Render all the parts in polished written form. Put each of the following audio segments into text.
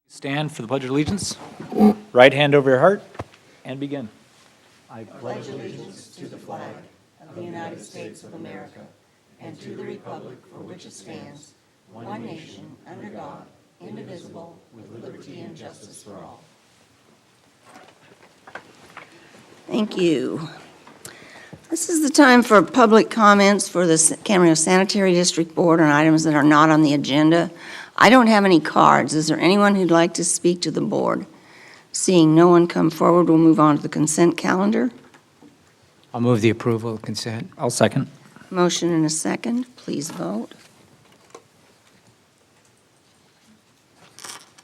Stand for the Pledge of Allegiance. Right hand over your heart and begin. I pledge allegiance to the flag of the United States of America and to the republic for which it stands, one nation, under God, indivisible, with liberty and justice for all. Thank you. This is the time for public comments for the Camarillo Sanitary District Board on items that are not on the agenda. I don't have any cards. Is there anyone who'd like to speak to the board? Seeing no one come forward, we'll move on to the consent calendar. I'll move the approval of consent. I'll second. Motion and a second. Please vote.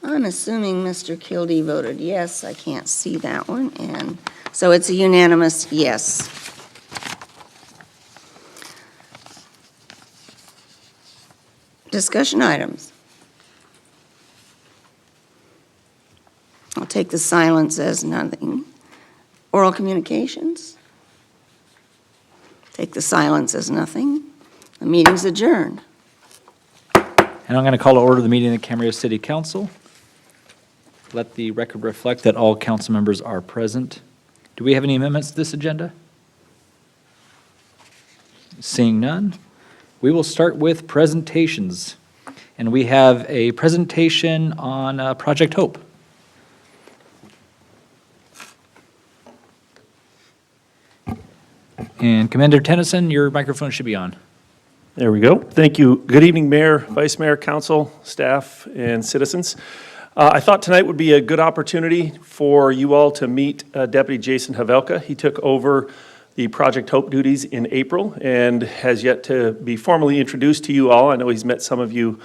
I'm assuming Mr. Kildee voted yes. I can't see that one. And so it's a unanimous yes. Discussion items. I'll take the silence as nothing. Oral communications. Take the silence as nothing. The meeting's adjourned. And I'm going to call to order the meeting of the Camarillo City Council. Let the record reflect that all council members are present. Do we have any amendments to this agenda? Seeing none, we will start with presentations. And we have a presentation on Project Hope. And Commander Tennyson, your microphone should be on. There we go. Thank you. Good evening, Mayor, Vice Mayor, Council, staff, and citizens. I thought tonight would be a good opportunity for you all to meet Deputy Jason Havelka. He took over the Project Hope duties in April and has yet to be formally introduced to you all. I know he's met some of you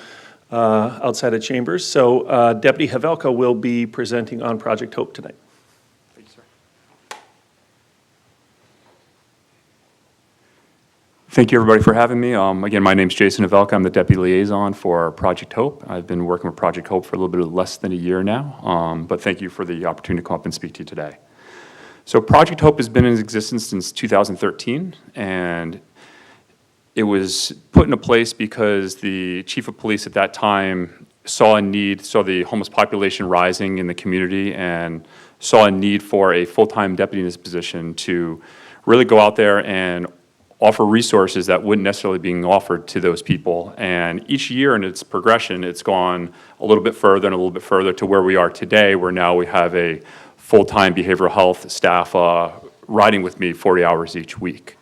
outside of chambers. So Deputy Havelka will be presenting on Project Hope tonight. Thank you, everybody, for having me. Again, my name's Jason Havelka. I'm the Deputy Liaison for Project Hope. I've been working with Project Hope for a little bit less than a year now, but thank you for the opportunity to come up and speak to you today. So Project Hope has been in existence since 2013, and it was put into place because the chief of police at that time saw a need, saw the homeless population rising in the community, and saw a need for a full-time deputy in this position to really go out there and offer resources that wouldn't necessarily be being offered to those people. And each year in its progression, it's gone a little bit further and a little bit further to where we are today, where now we have a full-time behavioral health staff riding with me 40 hours each week.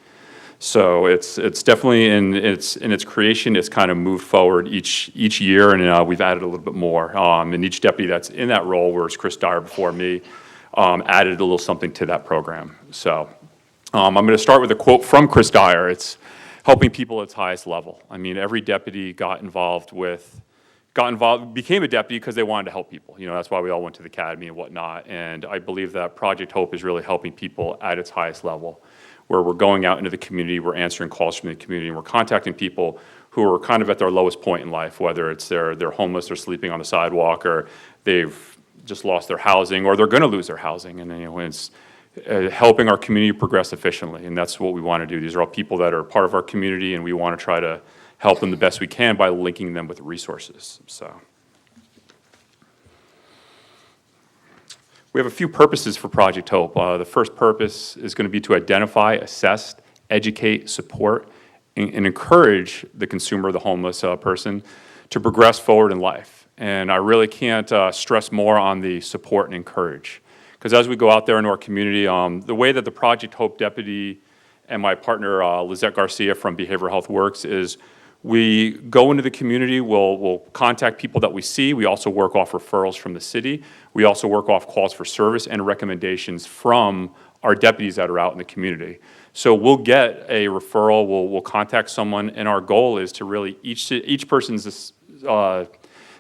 So it's definitely in its creation, it's kind of moved forward each year, and we've added a little bit more. And each deputy that's in that role, whereas Chris Dyer before me, added a little something to that program. So I'm going to start with a quote from Chris Dyer. It's helping people at its highest level. I mean, every deputy became a deputy because they wanted to help people. You know, that's why we all went to the academy and whatnot. And I believe that Project Hope is really helping people at its highest level, where we're going out into the community, we're answering calls from the community, and we're contacting people who are kind of at their lowest point in life, whether it's they're homeless, they're sleeping on the sidewalk, or they've just lost their housing, or they're going to lose their housing. And it's helping our community progress efficiently, and that's what we want to do. These are all people that are part of our community, and we want to try to help them the best we can by linking them with resources. So we have a few purposes for Project Hope. The first purpose is going to be to identify, assess, educate, support, and encourage the consumer, the homeless person, to progress forward in life. And I really can't stress more on the support and encourage. Because as we go out there into our community, the way that the Project Hope deputy and my partner, Lizette Garcia from Behavioral Health works is we go into the community, we'll contact people that we see. We also work off referrals from the city. We also work off calls for service and recommendations from our deputies that are out in the community. So we'll get a referral, we'll contact someone, and our goal is to really, each person's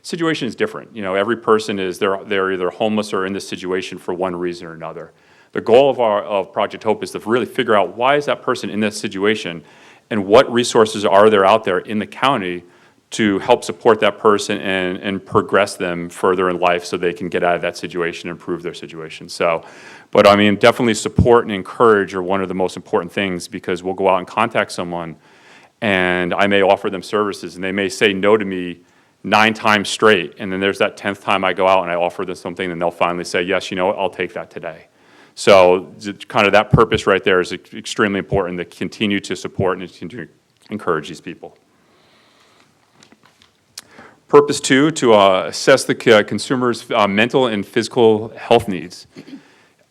situation is different. You know, every person they're either homeless or in this situation for one reason or another. The goal of Project Hope is to really figure out why is that person in this situation, and what resources are there out there in the county to help support that person and progress them further in life so they can get out of that situation and improve their situation. So, but I mean, definitely support and encourage are one of the most important things, because we'll go out and contact someone and I may offer them services and they may say no to me 9 times straight, and then there's that 10th time I go out and I offer them something, and they'll finally say, yes, you know what, I'll take that today. So kind of that purpose right there is extremely important, to continue to support and continue to encourage these people. Purpose 2, to assess the consumer's mental and physical health needs.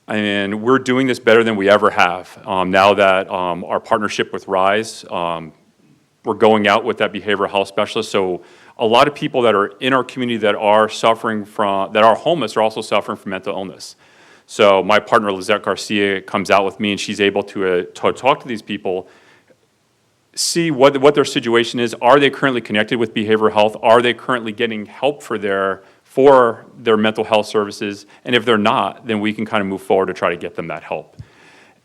And we're doing this better than we ever have. Now that our partnership with RISE, we're going out with that behavioral health specialist. So a lot of people that are in our community that are suffering from, that are homeless, are also suffering from mental illness. So my partner, Lizette Garcia, comes out with me, and she's able to talk to these people, see what their situation is. Are they currently connected with behavioral health? Are they currently getting help for their mental health services? And if they're not, then we can kind of move forward to try to get them that help.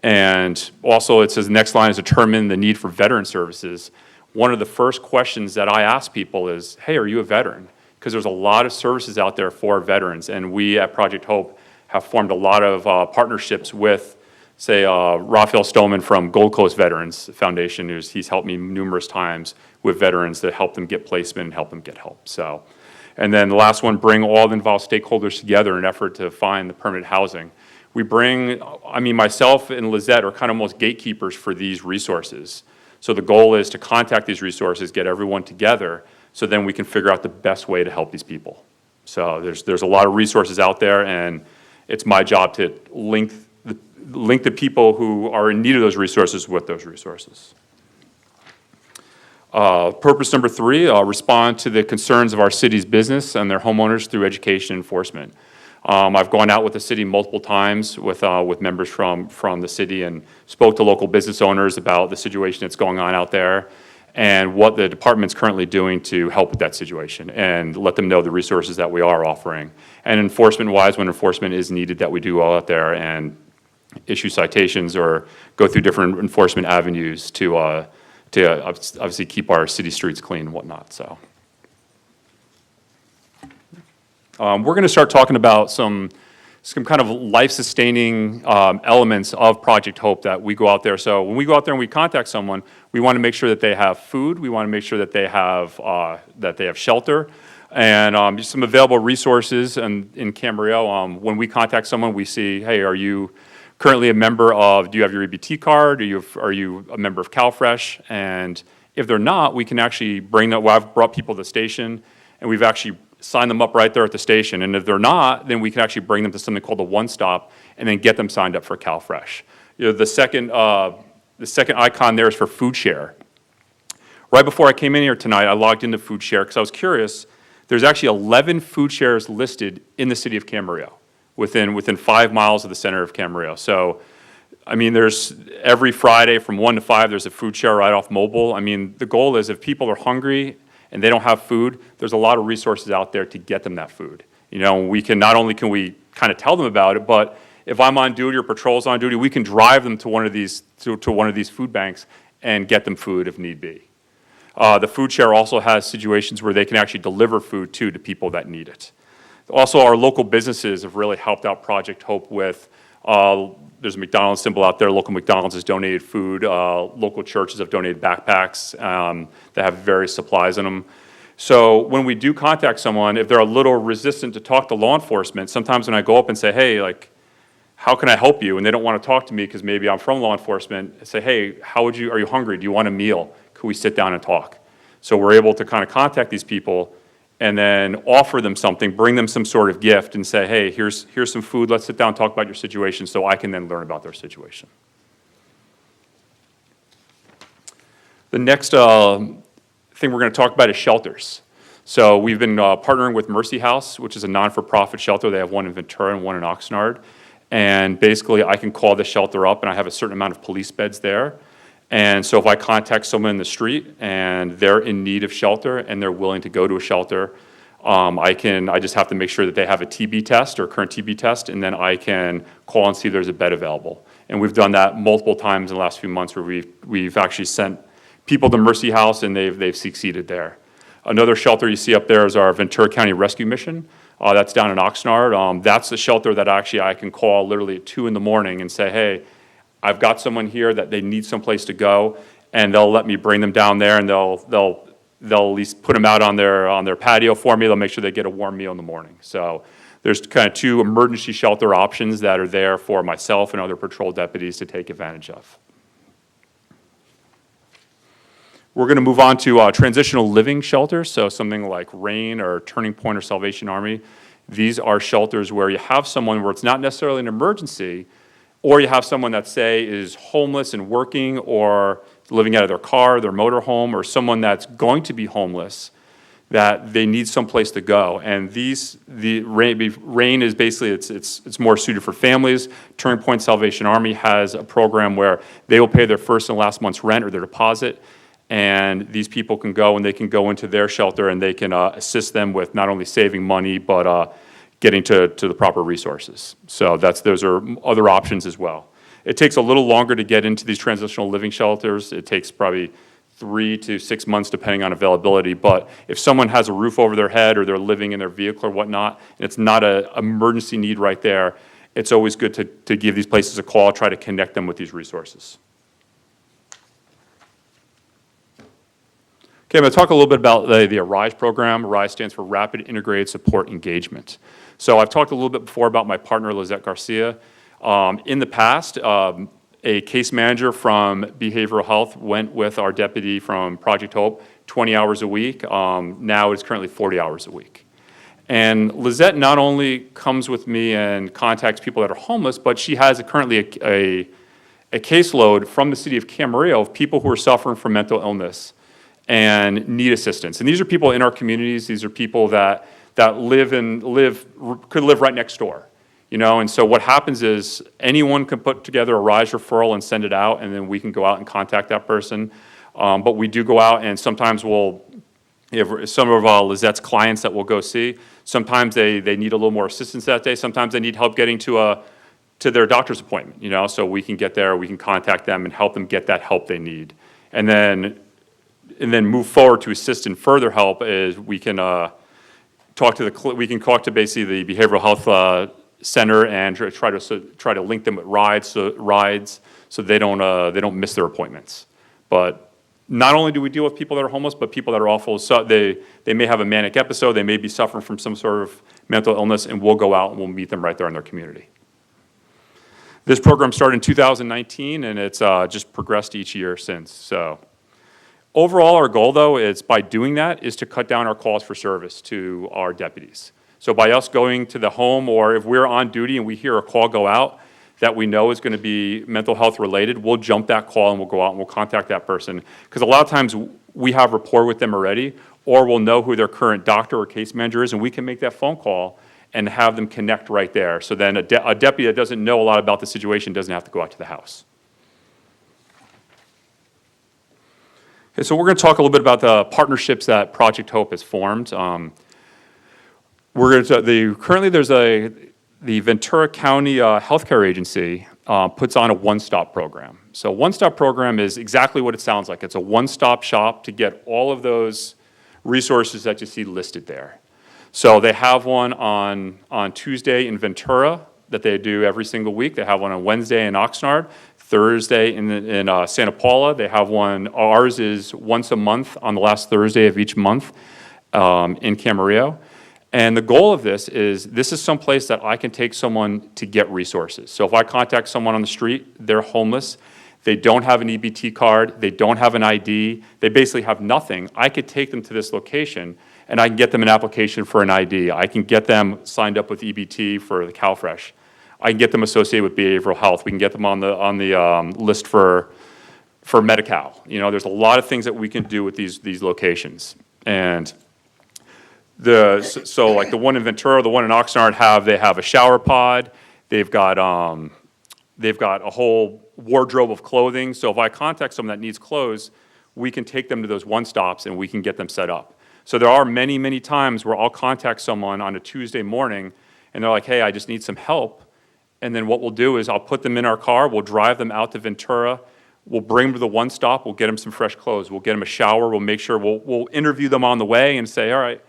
And also it says the next line is determine the need for veteran services. One of the first questions that I ask people is, hey, are you a veteran? Because there's a lot of services out there for veterans, and we at Project Hope have formed a lot of partnerships with, say, Raphael Stoneman from Gold Coast Veterans Foundation. He's helped me numerous times with veterans to help them get placement and help them get help. So, and then the last one, bring all the involved stakeholders together in an effort to find the permanent housing. We bring, myself and Lizette are kind of almost gatekeepers for these resources. So the goal is to contact these resources, get everyone together, so then we can figure out the best way to help these people. So there's a lot of resources out there, and it's my job to link the people who are in need of those resources with those resources. Purpose number 3, respond to the concerns of our city's business and their homeowners through education enforcement. I've gone out with the city multiple times with members from the city and spoke to local business owners about the situation that's going on out there and what the department's currently doing to help with that situation, and let them know the resources that we are offering. And enforcement-wise, when enforcement is needed, that we do go out there and issue citations or go through different enforcement avenues to obviously keep our city streets clean and whatnot. So we're going to start talking about some kind of life-sustaining elements of Project Hope that we go out there. So when we go out there and we contact someone, we want to make sure that they have food. We want to make sure that they have shelter, and just some available resources. And in Camarillo, when we contact someone, we see, hey, are you currently a member of? Do you have your EBT card? Are you a member of CalFresh? And if they're not, we can actually bring that. Well, I've brought people to the station, and we've actually sign them up right there at the station. And if they're not, then we can actually bring them to something called a one-stop and then get them signed up for CalFresh. The second icon there is for Food Share. Right before I came in here tonight, I logged into Food Share because I was curious. There's actually 11 food shares listed in the city of Camarillo, within 5 miles of the center of Camarillo. So, there's every Friday from 1 to 5, there's a food share right off mobile. The goal is if people are hungry and they don't have food, there's a lot of resources out there to get them that food. We can, not only can we kind of tell them about it, but if I'm on duty or patrol's on duty, we can drive them to one of these food banks and get them food if need be. The food share also has situations where they can actually deliver food to people that need it. Also, our local businesses have really helped out Project Hope with, there's a McDonald's symbol out there. Local McDonald's has donated food. Local churches have donated backpacks that have various supplies in them. So when we do contact someone, if they're a little resistant to talk to law enforcement, sometimes when I go up and say, hey, how can I help you? And they don't want to talk to me because maybe I'm from law enforcement. I say, hey, are you hungry? Do you want a meal? Can we sit down and talk? So we're able to kind of contact these people and then offer them something, bring them some sort of gift and say, hey, here's some food, let's sit down and talk about your situation, so I can then learn about their situation. The next thing we're going to talk about is shelters. So we've been partnering with Mercy House, which is a non-for-profit shelter. They have one in Ventura and one in Oxnard. And basically, I can call the shelter up, and I have a certain amount of police beds there. And so if I contact someone in the street and they're in need of shelter and they're willing to go to a shelter, I just have to make sure that they have a TB test or current TB test, and then I can call and see if there's a bed available. And we've done that multiple times in the last few months where we've actually sent people to Mercy House and they've succeeded there. Another shelter you see up there is our Ventura County Rescue Mission. That's down in Oxnard. That's the shelter that actually I can call literally at 2 in the morning and say, hey, I've got someone here that they need someplace to go, and they'll let me bring them down there, and they'll they'll at least put them out on their patio for me. They'll make sure they get a warm meal in the morning. So there's kind of 2 emergency shelter options that are there for myself and other patrol deputies to take advantage of. We're going to move on to transitional living shelters, so something like RAIN or Turning Point or Salvation Army. These are shelters where you have someone where it's not necessarily an emergency, or you have someone that, say, is homeless and working or living out of their car, their motor home, or someone that's going to be homeless, that they need someplace to go. And the RAIN is basically, it's more suited for families. Turning Point Salvation Army has a program where they will pay their first and last month's rent or their deposit, and these people can go and they can go into their shelter and they can assist them with not only saving money, but getting to the proper resources. So those are other options as well. It takes a little longer to get into these transitional living shelters. It takes probably 3 to 6 months depending on availability, but if someone has a roof over their head or they're living in their vehicle or whatnot, and it's not an emergency need right there, it's always good to give these places a call, try to connect them with these resources. Okay, I'm going to talk a little bit about the ARISE program. ARISE stands for Rapid Integrated Support Engagement. So I've talked a little bit before about my partner, Lizette Garcia. In the past, a case manager from behavioral health went with our deputy from Project Hope 20 hours a week. Now it's currently 40 hours a week. And Lizette not only comes with me and contacts people that are homeless, but she has currently a caseload from the city of Camarillo of people who are suffering from mental illness and need assistance. And these are people in our communities. These are people that could live right next door. You know, and so what happens is anyone can put together a RISE referral and send it out, and then we can go out and contact that person. But we do go out, and sometimes we'll have some of Lizette's clients that we'll go see. Sometimes they need a little more assistance that day. Sometimes they need help getting to their doctor's appointment, you know, so we can get there, we can contact them and help them get that help they need. And then move forward to assist in further help is we can talk to basically the behavioral health center and try to link them with rides so they don't miss their appointments. But not only do we deal with people that are homeless, but people that are awful. So they may have a manic episode, they may be suffering from some sort of mental illness, and we'll go out and we'll meet them right there in their community. This program started in 2019, and it's just progressed each year since. So overall, our goal, though, is by doing that, is to cut down our calls for service to our deputies. So by us going to the home, or if we're on duty and we hear a call go out that we know is going to be mental health related, we'll jump that call and we'll go out and we'll contact that person. Because a lot of times we have rapport with them already, or we'll know who their current doctor or case manager is, and we can make that phone call and have them connect right there. So then a deputy that doesn't know a lot about the situation doesn't have to go out to the house. Okay, so we're going to talk a little bit about the partnerships that Project Hope has formed. Currently there's the Ventura County Healthcare Agency puts on a one-stop program. So one-stop program is exactly what it sounds like. It's a one-stop shop to get all of those resources that you see listed there. So they have one on Tuesday in Ventura that they do every single week. They have one on Wednesday in Oxnard, Thursday in Santa Paula. They have one, ours is once a month on the last Thursday of each month in Camarillo. And the goal of this is someplace that I can take someone to get resources. So if I contact someone on the street, they're homeless, they don't have an EBT card, they don't have an ID, they basically have nothing, I could take them to this location and I can get them an application for an ID. I can get them signed up with EBT for the CalFresh. I can get them associated with behavioral health. We can get them on the list for Medi-Cal. You know, there's a lot of things that we can do with these locations. And so like the one in Ventura, the one in Oxnard they have a shower pod. They've got a whole wardrobe of clothing. So if I contact someone that needs clothes, we can take them to those one stops and we can get them set up. So there are many, many times where I'll contact someone on a Tuesday morning and they're like, hey, I just need some help. And then what we'll do is I'll put them in our car, we'll drive them out to Ventura, we'll bring them to the one stop, we'll get them some fresh clothes, we'll get them a shower, we'll make sure, we'll interview them on the way and say, all right,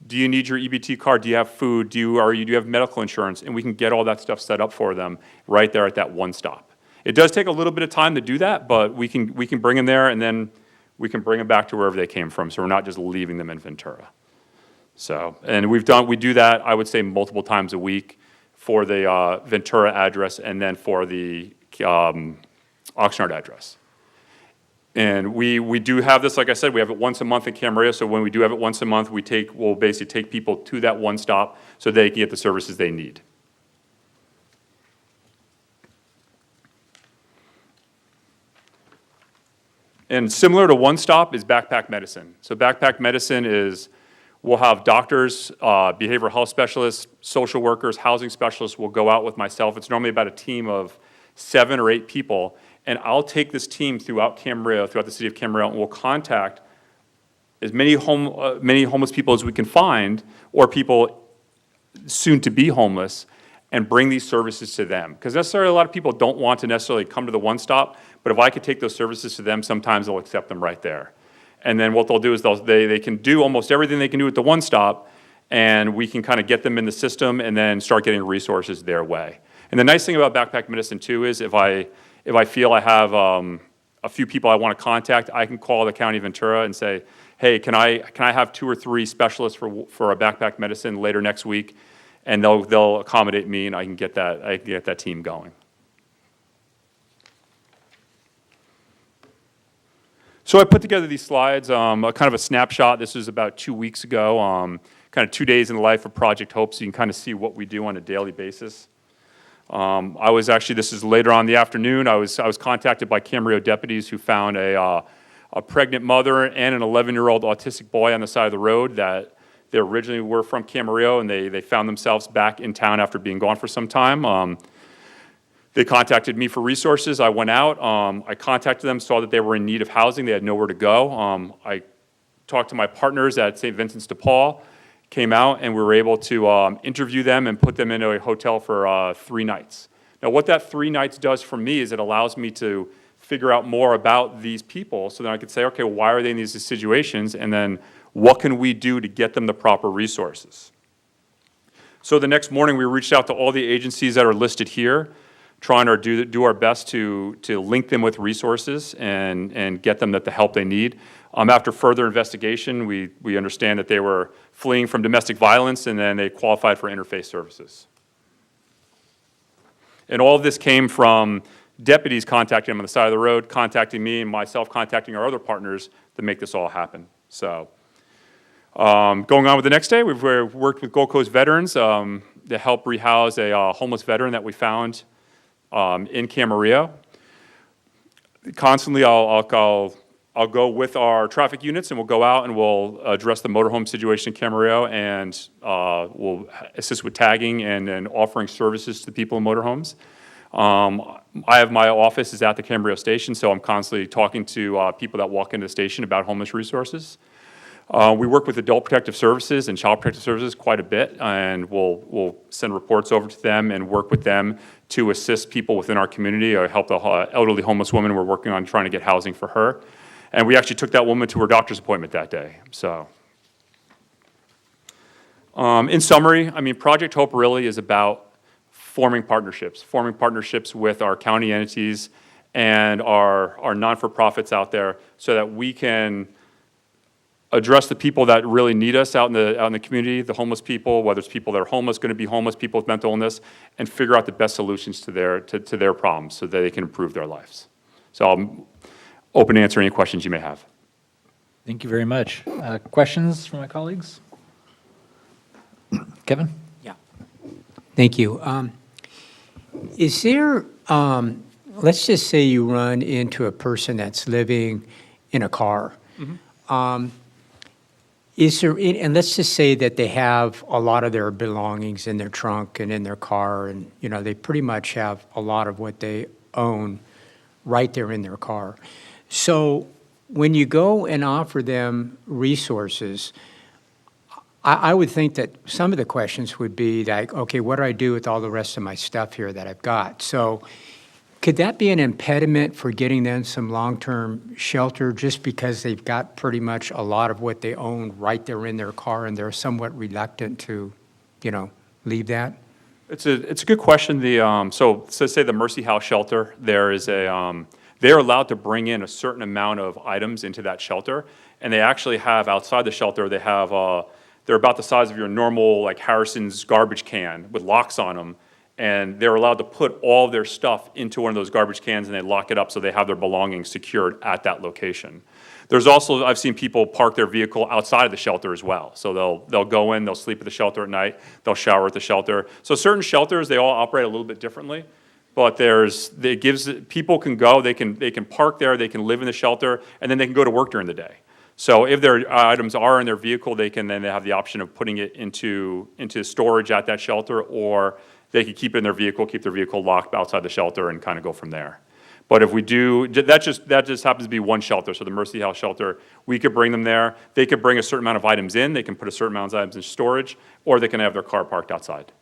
do you need your EBT card? Do you have food? Do you have medical insurance? And we can get all that stuff set up for them right there at that one stop. It does take a little bit of time to do that, but we can bring them there, and then we can bring them back to wherever they came from, so we're not just leaving them in Ventura. So, and we do that, I would say, multiple times a week for the Ventura address and then for the Oxnard address. And we do have this, like I said, we have it once a month in Camarillo, so when we do have it once a month, we'll basically take people to that one stop so they can get the services they need. And similar to One Stop is backpack medicine. So backpack medicine is, we'll have doctors, behavioral health specialists, social workers, housing specialists will go out with myself. It's normally about a team of 7 or 8 people, and I'll take this team throughout Camarillo, throughout the city of Camarillo, and we'll contact as many homeless people as we can find, or people soon to be homeless, and bring these services to them. Because necessarily a lot of people don't want to necessarily come to the One Stop, but if I could take those services to them, sometimes they'll accept them right there. And then what they'll do is they can do almost everything they can do at the One Stop, and we can kind of get them in the system and then start getting resources their way. And the nice thing about backpack medicine too is if I feel I have a few people I want to contact, I can call the County of Ventura and say, hey, can I have 2 or 3 specialists for a backpack medicine later next week? And they'll accommodate me, and I can get that team going. So I put together these slides, kind of a snapshot. This was about 2 weeks ago, kind of 2 days in the life of Project Hope, so you can kind of see what we do on a daily basis. This is later on in the afternoon, I was contacted by Camarillo deputies who found a pregnant mother and an 11-year-old autistic boy on the side of the road that they originally were from Camarillo, and they found themselves back in town after being gone for some time. They contacted me for resources. I went out. I contacted them, saw that they were in need of housing. They had nowhere to go. I talked to my partners at St. Vincent's de Paul, came out, and we were able to interview them and put them into a hotel for 3 nights. Now, what that 3 nights does for me is it allows me to figure out more about these people so that I could say, okay, why are they in these situations? And then what can we do to get them the proper resources? So the next morning, we reached out to all the agencies that are listed here, trying to do our best to link them with resources and get them the help they need. After further investigation, we understand that they were fleeing from domestic violence, and then they qualified for interfaith services. And all of this came from deputies contacting them on the side of the road, contacting me, and myself contacting our other partners to make this all happen. So going on with the next day, we've worked with Gold Coast veterans to help rehouse a homeless veteran that we found in Camarillo. Constantly, I'll go with our traffic units, and we'll go out and we'll address the motorhome situation in Camarillo, and we'll assist with tagging and then offering services to people in motorhomes. I have my office is at the Camarillo station, so I'm constantly talking to people that walk into the station about homeless resources. We work with Adult Protective Services and Child Protective Services quite a bit, and we'll send reports over to them and work with them to assist people within our community or help the elderly homeless woman. We're working on trying to get housing for her. And we actually took that woman to her doctor's appointment that day. So, in summary, I mean, Project Hope really is about forming partnerships with our county entities and our non-for-profits out there so that we can address the people that really need us out in the community, the homeless people, whether it's people that are homeless, going to be homeless, people with mental illness, and figure out the best solutions to their problems so that they can improve their lives. So I'm open to answer any questions you may have. Thank you very much. Questions from my colleagues? Kevin? Yeah. Thank you. Is there, let's just say you run into a person that's living in a car. Mm-hmm. Is there, and let's just say that they have a lot of their belongings in their trunk and in their car, and they pretty much have a lot of what they own right there in their car. So when you go and offer them resources, I would think that some of the questions would be like, okay, what do I do with all the rest of my stuff here that I've got? So could that be an impediment for getting them some long-term shelter just because they've got pretty much a lot of what they own right there in their car and they're somewhat reluctant to, leave that? It's a good question. So say the Mercy House shelter, there is they're allowed to bring in a certain amount of items into that shelter. And they actually have, outside the shelter, they have, they're about the size of your normal, like Harrison's garbage can with locks on them. And they're allowed to put all their stuff into one of those garbage cans and they lock it up so they have their belongings secured at that location. There's also, I've seen people park their vehicle outside of the shelter as well. So they'll go in, they'll sleep at the shelter at night, they'll shower at the shelter. So certain shelters, they all operate a little bit differently. But it gives, people can go, they can park there, they can live in the shelter, and then they can go to work during the day. So if their items are in their vehicle, they have the option of putting it into storage at that shelter, or they could keep it in their vehicle, keep their vehicle locked outside the shelter and kind of go from there. But if we do, that just happens to be one shelter, so the Mercy House shelter, we could bring them there. They could bring a certain amount of items in, they can put a certain amount of items in storage, or they can have their car parked outside.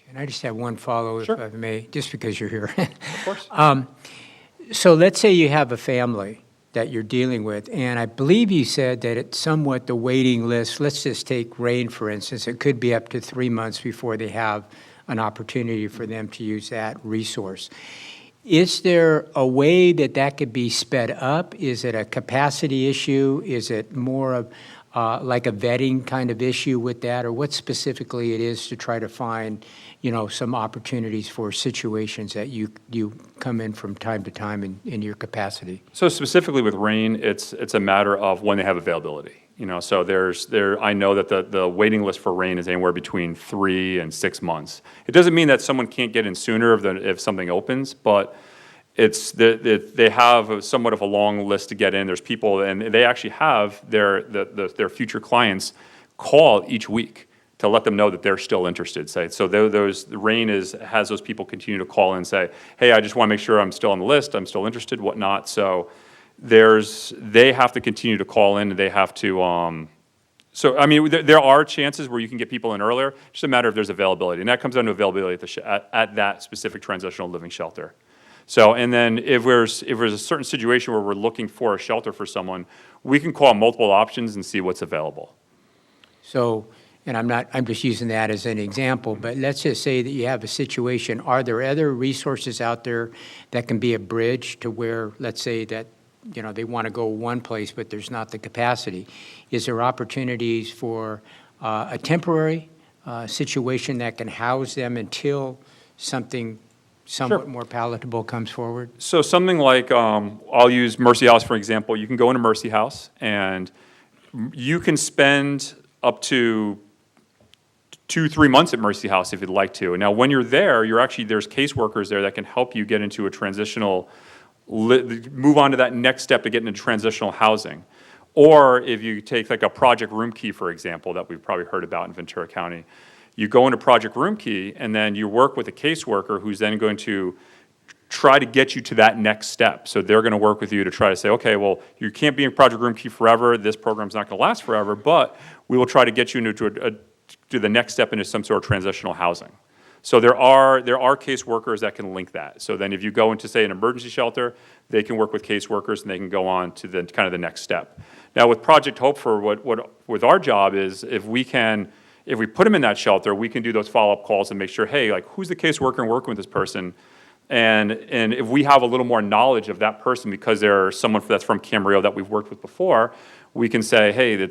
And I just have one follow, Sure. if I may, just because you're here. Of course. So let's say you have a family that you're dealing with, and I believe you said that it's somewhat the waiting list, let's just take rain, for instance, it could be up to 3 months before they have an opportunity for them to use that resource. Is there a way that could be sped up? Is it a capacity issue? Is it more of like a vetting kind of issue with that? Or what specifically it is to try to find, some opportunities for situations that you come in from time to time in your capacity? So specifically with rain, it's a matter of when they have availability. So I know that the waiting list for rain is anywhere between 3 and 6 months. It doesn't mean that someone can't get in sooner if something opens, but they have somewhat of a long list to get in. There's people, and they actually have their future clients call each week to let them know that they're still interested. So the rain has those people continue to call in and say, hey, I just want to make sure I'm still on the list, I'm still interested, whatnot. So they have to continue to call in, and they have to, there are chances where you can get people in earlier, just a matter of there's availability, and that comes down to availability at that specific transitional living shelter. So, and then if there's a certain situation where we're looking for a shelter for someone, we can call multiple options and see what's available. So, and I'm just using that as an example, but let's just say that you have a situation, are there other resources out there that can be a bridge to where, let's say that, they want to go one place, but there's not the capacity? Is there opportunities for a temporary situation that can house them until something somewhat more palatable comes forward? So something like, I'll use Mercy House for example. You can go into Mercy House and you can spend up to 2-3 months at Mercy House if you'd like to. Now, when you're there, there's caseworkers there that can help you get into a transitional, move on to that next step to get into transitional housing. Or if you take like a Project Room Key, for example, that we've probably heard about in Ventura County, you go into Project Room Key and then you work with a caseworker who's then going to try to get you to that next step. So they're going to work with you to try to say, okay, well, you can't be in Project Room Key forever. This program's not going to last forever, but we will try to get you into to the next step into some sort of transitional housing. So there are caseworkers that can link that. So then if you go into, say, an emergency shelter, they can work with caseworkers and they can go on to the kind of the next step. Now with Project Hope, for what with our job is, if we put them in that shelter, we can do those follow-up calls and make sure, hey, like, who's the caseworker and working with this person? And if we have a little more knowledge of that person because they're someone that's from Camarillo that we've worked with before, we can say, hey,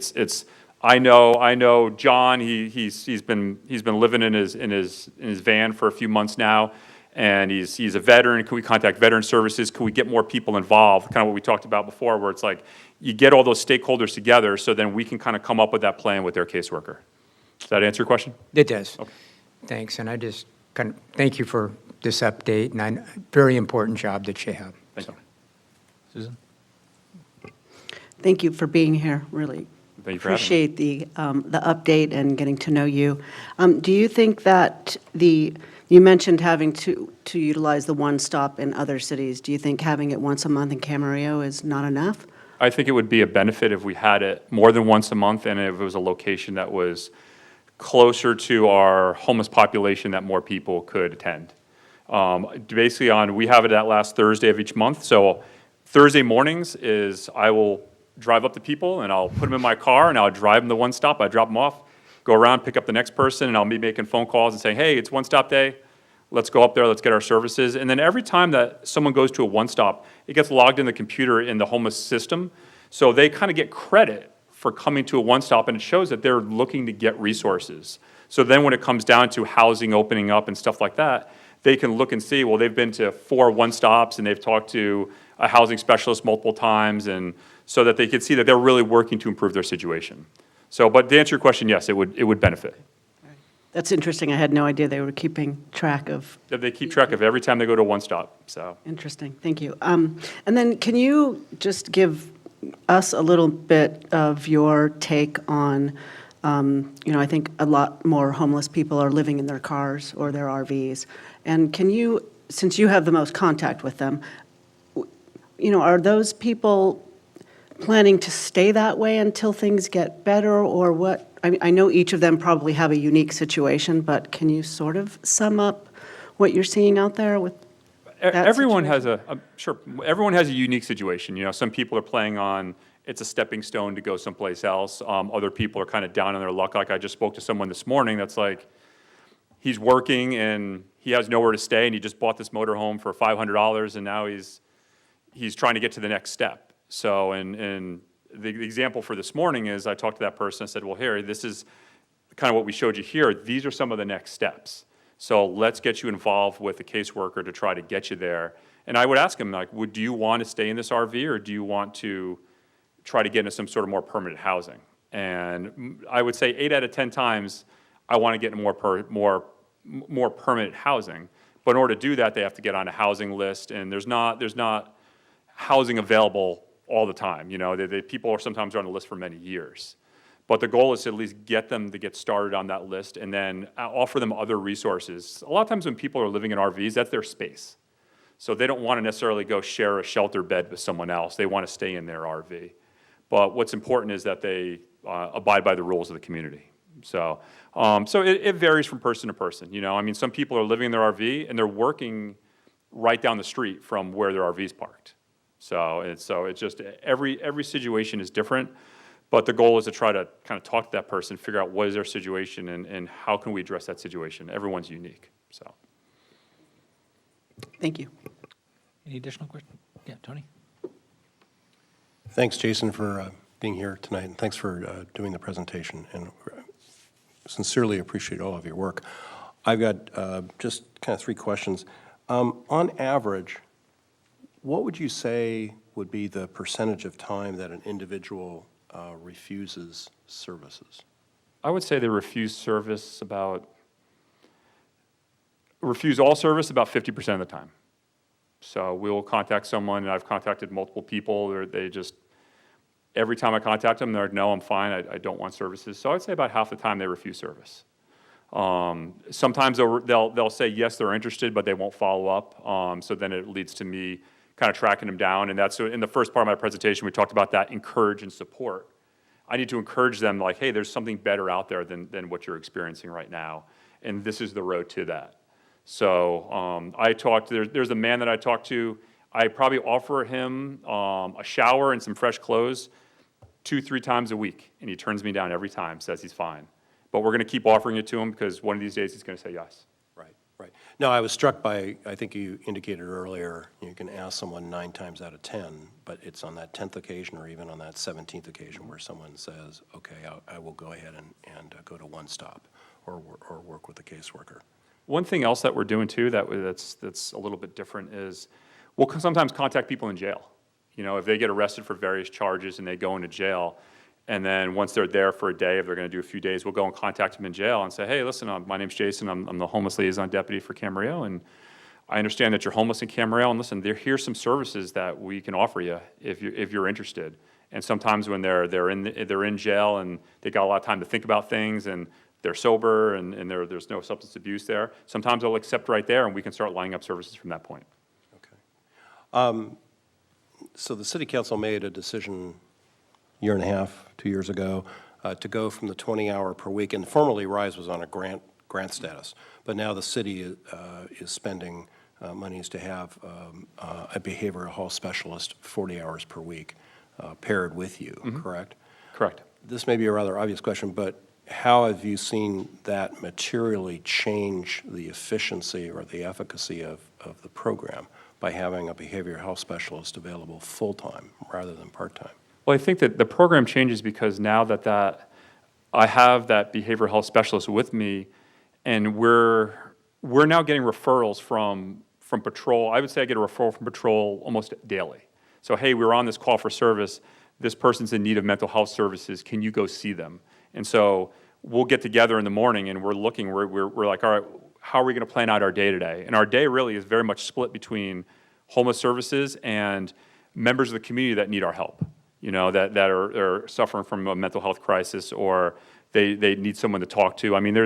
I know John. He's been living in his van for a few months now, and he's a veteran. Can we contact Veteran Services? Can we get more people involved? Kind of what we talked about before, where it's like you get all those stakeholders together, so then we can kind of come up with that plan with their caseworker. Does that answer your question? It does. Okay. Thanks, and I just kind of thank you for this update, and very important job that you have. Thank you. Susan? Thank you for being here, really. Thank you for having me. Appreciate the update and getting to know you. Do you think that you mentioned having to utilize the one stop in other cities. Do you think having it once a month in Camarillo is not enough? I think it would be a benefit if we had it more than once a month and if it was a location that was closer to our homeless population that more people could attend. Basically we have it that last Thursday of each month. So Thursday mornings I will drive up to people and I'll put them in my car and I'll drive them to one stop. I drop them off, go around, pick up the next person, and I'll be making phone calls and saying, hey, it's one stop day. let's go up there, let's get our services. And then every time that someone goes to a one-stop, it gets logged in the computer in the homeless system. So they kind of get credit for coming to a one-stop, and it shows that they're looking to get resources. So then when it comes down to housing opening up and stuff like that, they can look and see, well, they've been to 4 one-stops and they've talked to a housing specialist multiple times, and so that they can see that they're really working to improve their situation. So, but to answer your question, yes, it would benefit. That's interesting. I had no idea they were keeping track of. That they keep track of every time they go to one stop, so. Interesting, thank you. And then can you just give us a little bit of your take on, I think a lot more homeless people are living in their cars or their RVs. And can you, since you have the most contact with them, are those people planning to stay that way until things get better, or what? I know each of them probably have a unique situation, but can you sort of sum up what you're seeing out there with that Everyone situation? has sure, everyone has a unique situation. Some people are playing on, it's a stepping stone to go someplace else. Other people are kind of down on their luck. Like I just spoke to someone this morning that's like, he's working and he has nowhere to stay, and he just bought this motorhome for $500, and now he's trying to get to the next step. So, and the example for this morning is I talked to that person, I said, well, here, this is kind of what we showed you here. These are some of the next steps. So let's get you involved with a caseworker to try to get you there. And I would ask him, like, do you want to stay in this RV, or do you want to try to get into some sort of more permanent housing? And I would say 8 out of 10 times, I want to get into more permanent housing. But in order to do that, they have to get on a housing list, and there's not housing available all the time. People are sometimes on the list for many years. But the goal is to at least get them to get started on that list, and then offer them other resources. A lot of times when people are living in RVs, that's their space. So they don't want to necessarily go share a shelter bed with someone else. They want to stay in their RV. But what's important is that they abide by the rules of the community. So, it varies from person to person. Some people are living in their RV and they're working right down the street from where their RV is parked. So it's just every situation is different. But the goal is to try to kind of talk to that person, figure out what is their situation, and how can we address that situation. Everyone's unique, so. Thank you. Any additional questions? Yeah, Tony? Thanks, Jason, for being here tonight, and thanks for doing the presentation, and sincerely appreciate all of your work. I've got just kind of 3 questions. On average, what would you say would be the percentage of time that an individual refuses services? I would say they refuse all service about 50% of the time. So we'll contact someone, and I've contacted multiple people, they just, every time I contact them, they're like, no, I'm fine, I don't want services. So I'd say about half the time they refuse service. Sometimes they'll say yes, they're interested, but they won't follow up. So then it leads to me kind of tracking them down, and that's in the first part of my presentation, we talked about that, encourage and support. I need to encourage them, like, hey, there's something better out there than what you're experiencing right now, and this is the road to that. So there's a man that I talked to, I probably offer him a shower and some fresh clothes 2-3 times a week, and he turns me down every time, says he's fine. But we're going to keep offering it to him, because one of these days he's going to say yes. Right. No, I was struck by, I think you indicated earlier, you can ask someone 9 times out of 10, but it's on that 10th occasion or even on that 17th occasion where someone says, okay, I will go ahead and go to one stop or work with a caseworker. One thing else that we're doing too that's a little bit different is we'll sometimes contact people in jail. If they get arrested for various charges and they go into jail, and then once they're there for a day, if they're going to do a few days, we'll go and contact them in jail and say, hey, listen, my name's Jason. I'm the homeless liaison deputy for Camarillo, and I understand that you're homeless in Camarillo, and listen, here's some services that we can offer you if you're interested. And sometimes when they're in jail and they got a lot of time to think about things, and they're sober and there's no substance abuse there, sometimes they'll accept right there, and we can start lining up services from that point. Okay. So the city council made a decision 1.5 years, 2 years ago, to go from the 20-hour per week, and formerly RISE was on a grant status, but now the city is spending monies to have a behavioral health specialist 40 hours per week paired with you, correct? Correct. This may be a rather obvious question, but how have you seen that materially change the efficiency or the efficacy of the program by having a behavioral health specialist available full-time rather than part-time? Well, I think that the program changes because now that I have that behavioral health specialist with me, and we're now getting referrals from patrol. I would say I get a referral from patrol almost daily. So, hey, we were on this call for service. This person's in need of mental health services. Can you go see them? And so we'll get together in the morning and we're looking. We're like, all right, how are we going to plan out our day today? And our day really is very much split between homeless services and members of the community that need our help. You know, that are suffering from a mental health crisis, or they need someone to talk to. I mean,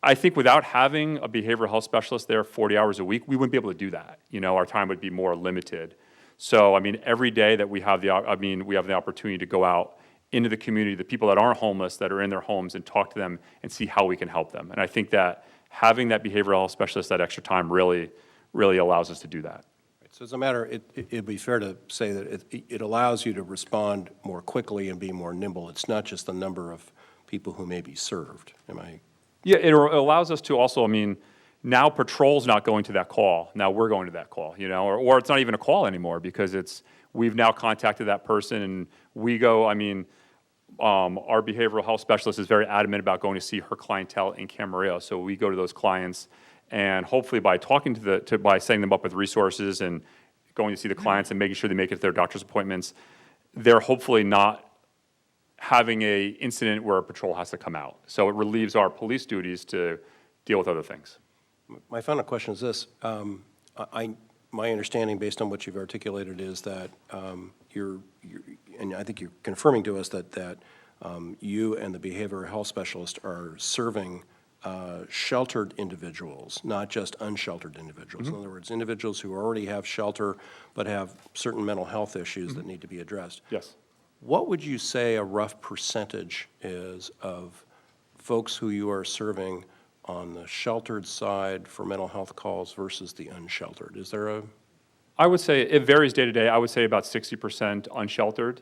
I think without having a behavioral health specialist there 40 hours a week, we wouldn't be able to do that. You know, our time would be more limited. So, I mean, every day that we have the opportunity to go out into the community, the people that aren't homeless, that are in their homes, and talk to them and see how we can help them. And I think that having that behavioral health specialist that extra time really allows us to do that. So as a matter, it'd be fair to say that it allows you to respond more quickly and be more nimble. It's not just the number of people who may be served. Am I? Yeah, it allows us to also, I mean, now patrol's not going to that call. Now we're going to that call, you know, or it's not even a call anymore because we've now contacted that person and we go, I mean, our behavioral health specialist is very adamant about going to see her clientele in Camarillo. So we go to those clients, and hopefully by talking by setting them up with resources and going to see the clients and making sure they make it to their doctor's appointments, they're hopefully not having a incident where a patrol has to come out. So it relieves our police duties to deal with other things. My final question is this. My understanding, based on what you've articulated, is that and I think you're confirming to us that you and the behavioral health specialist are serving sheltered individuals, not just unsheltered individuals. Mm-hmm. In other words, individuals who already have shelter but have certain mental health issues that need to be addressed. Yes. What would you say a rough percentage is of folks who you are serving on the sheltered side for mental health calls versus the unsheltered? Is there a? I would say it varies day to day. I would say about 60% unsheltered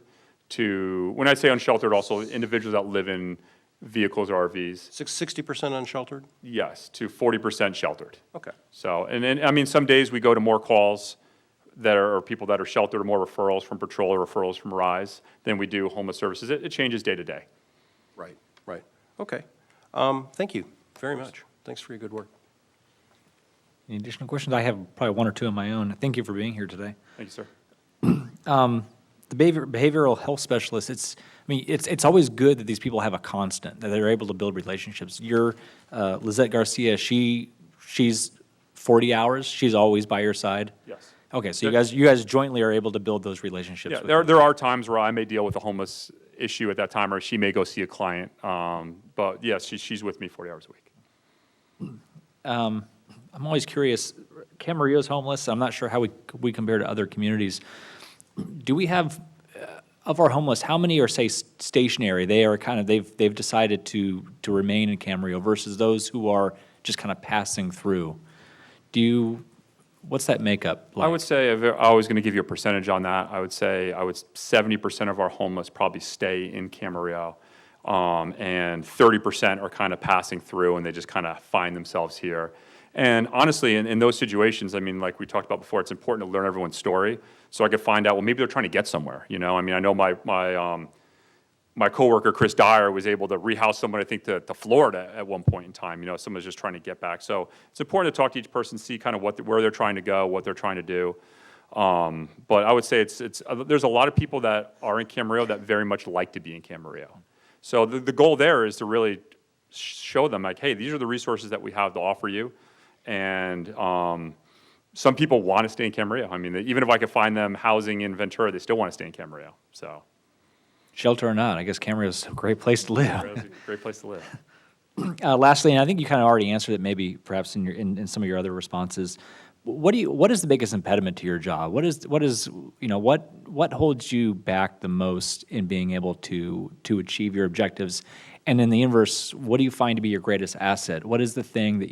when I say unsheltered, also individuals that live in vehicles or RVs. 60% unsheltered? Yes, to 40% sheltered. Okay. So, and I mean, some days we go to more calls that are people that are sheltered, or more referrals from patrol or referrals from RISE than we do homeless services. It changes day to day. Right. Okay. Thank you very much. Thanks for your good work. Any additional questions? I have probably one or two of my own. Thank you for being here today. Thank you, sir. The behavioral health specialist, it's always good that these people have a constant, that they're able to build relationships. Lizette Garcia, she's 40 hours, she's always by your side? Yes. Okay, so you guys jointly are able to build those relationships. Yeah, with there are times where I may deal with a homeless issue at that time, or she may go see a client. But yes, she's with me 40 hours a week. I'm always curious, Camarillo's homeless, I'm not sure how we compare to other communities. Do we have, of our homeless, how many are, say, stationary? They are they've decided to remain in Camarillo versus those who are just kind of passing through. What's that makeup like? I would say, I was going to give you a percentage on that. I would say 70% of our homeless probably stay in Camarillo, and 30% are kind of passing through and they just kind of find themselves here. And honestly, in those situations, I mean, like we talked about before, it's important to learn everyone's story so I could find out, well, maybe they're trying to get somewhere, you know? I mean, I know my coworker, Chris Dyer, was able to rehouse someone, I think, to Florida at one point in time. You know, someone's just trying to get back. So it's important to talk to each person, see kind of where they're trying to go, what they're trying to do. But I would say there's a lot of people that are in Camarillo that very much like to be in Camarillo. So the goal there is to really show them, like, hey, these are the resources that we have to offer you. And some people want to stay in Camarillo. I mean, even if I could find them housing in Ventura, they still want to stay in Camarillo. So, Shelter or not, I guess Camarillo's a great place to live. It's a great place to live. Lastly, and I think you kind of already answered it, maybe perhaps in some of your other responses. What is the biggest impediment to your job? What holds you back the most in being able to achieve your objectives? And in the inverse, what do you find to be your greatest asset? What is the thing that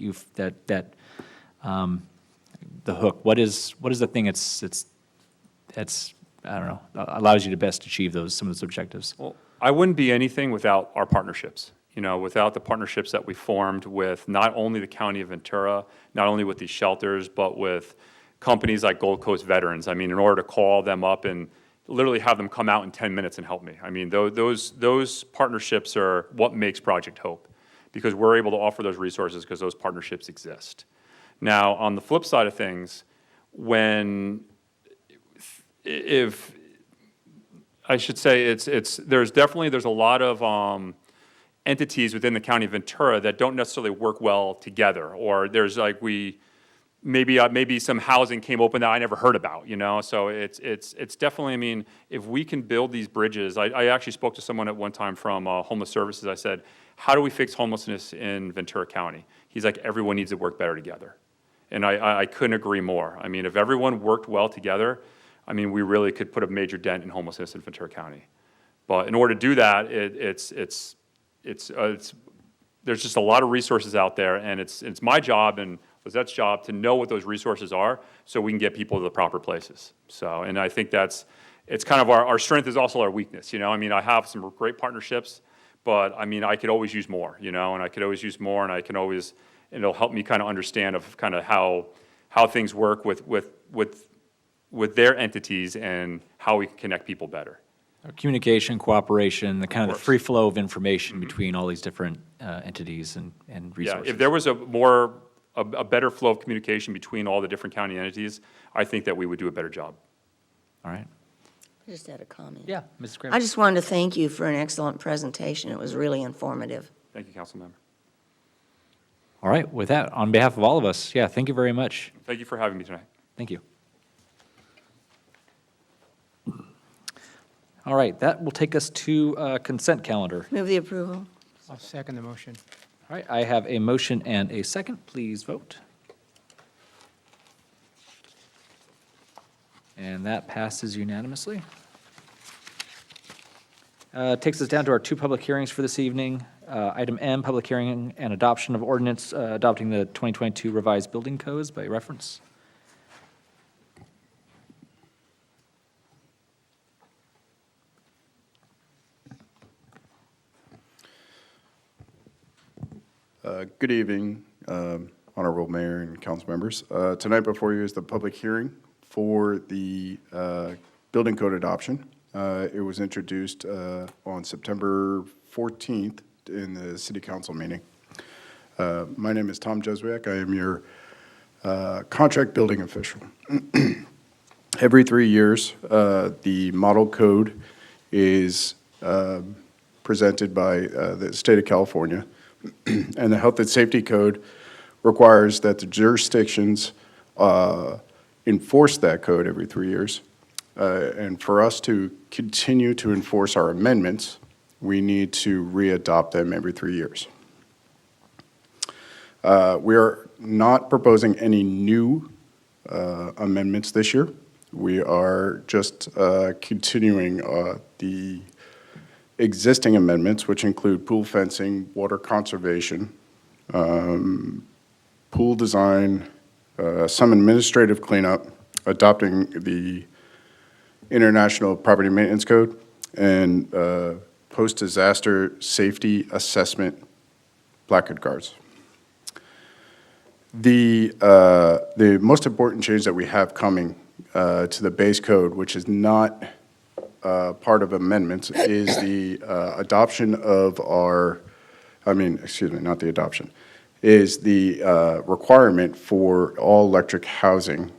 the hook? What is the thing that's I don't know, allows you to best achieve some of those objectives? Well, I wouldn't be anything without our partnerships. You know, without the partnerships that we formed with not only the County of Ventura, not only with these shelters, but with companies like Gold Coast Veterans. I mean, in order to call them up and literally have them come out in 10 minutes and help me. I mean, those partnerships are what makes Project Hope, because we're able to offer those resources because those partnerships exist. Now, on the flip side of things, if I should say there's a lot of entities within the County of Ventura that don't necessarily work well together, or there's like maybe some housing came open that I never heard about, you know? So it's definitely, I mean, if we can build these bridges, I actually spoke to someone at one time from Homeless Services. I said, how do we fix homelessness in Ventura County? He's like, everyone needs to work better together. And I couldn't agree more. I mean, if everyone worked well together, I mean, we really could put a major dent in homelessness in Ventura County. But in order to do that, there's just a lot of resources out there, and it's my job and Lizette's job to know what those resources are so we can get people to the proper places. So, and I think it's kind of our strength is also our weakness, you know? I mean, I have some great partnerships, but I mean, I could always use more, you know, and I could always use more, and I can always, and it'll help me kind of understand of kind of how things work with their entities and how we can connect people better. Communication, cooperation, the kind of the course. free flow of information between all these different entities and resources. Yeah, if there was a better flow of communication between all the different county entities, I think that we would do a better job. All right. I just had a comment. Yeah, Mrs. Kramer. I just wanted to thank you for an excellent presentation. It was really informative. Thank you, Council Member. All right, with that, on behalf of all of us, yeah, thank you very much. Thank you for having me tonight. Thank you. All right, that will take us to consent calendar. Move the approval. I'll second the motion. All right, I have a motion and a second. Please vote. And that passes unanimously. Takes us down to our two public hearings for this evening. Item M, public hearing and adoption of ordinance adopting the 2022 revised building codes by reference. Good evening, Honorable Mayor and council members. Tonight before you is the public hearing for the building code adoption. It was introduced on September 14th in the city council meeting. My name is Tom Jeswiak. I am your contract building official. Every 3 years, the model code is presented by the state of California. And the Health and Safety Code requires that the jurisdictions enforce that code every 3 years. And for us to continue to enforce our amendments, we need to re-adopt them every 3 years. We are not proposing any new amendments this year. We are just continuing the existing amendments, which include pool fencing, water conservation, pool design, some administrative cleanup, adopting the International Property Maintenance Code, and post-disaster safety assessment placard cards. The most important change that we have coming to the base code, which is not part of amendments, is the adoption of not the adoption, is the requirement for all electric housing,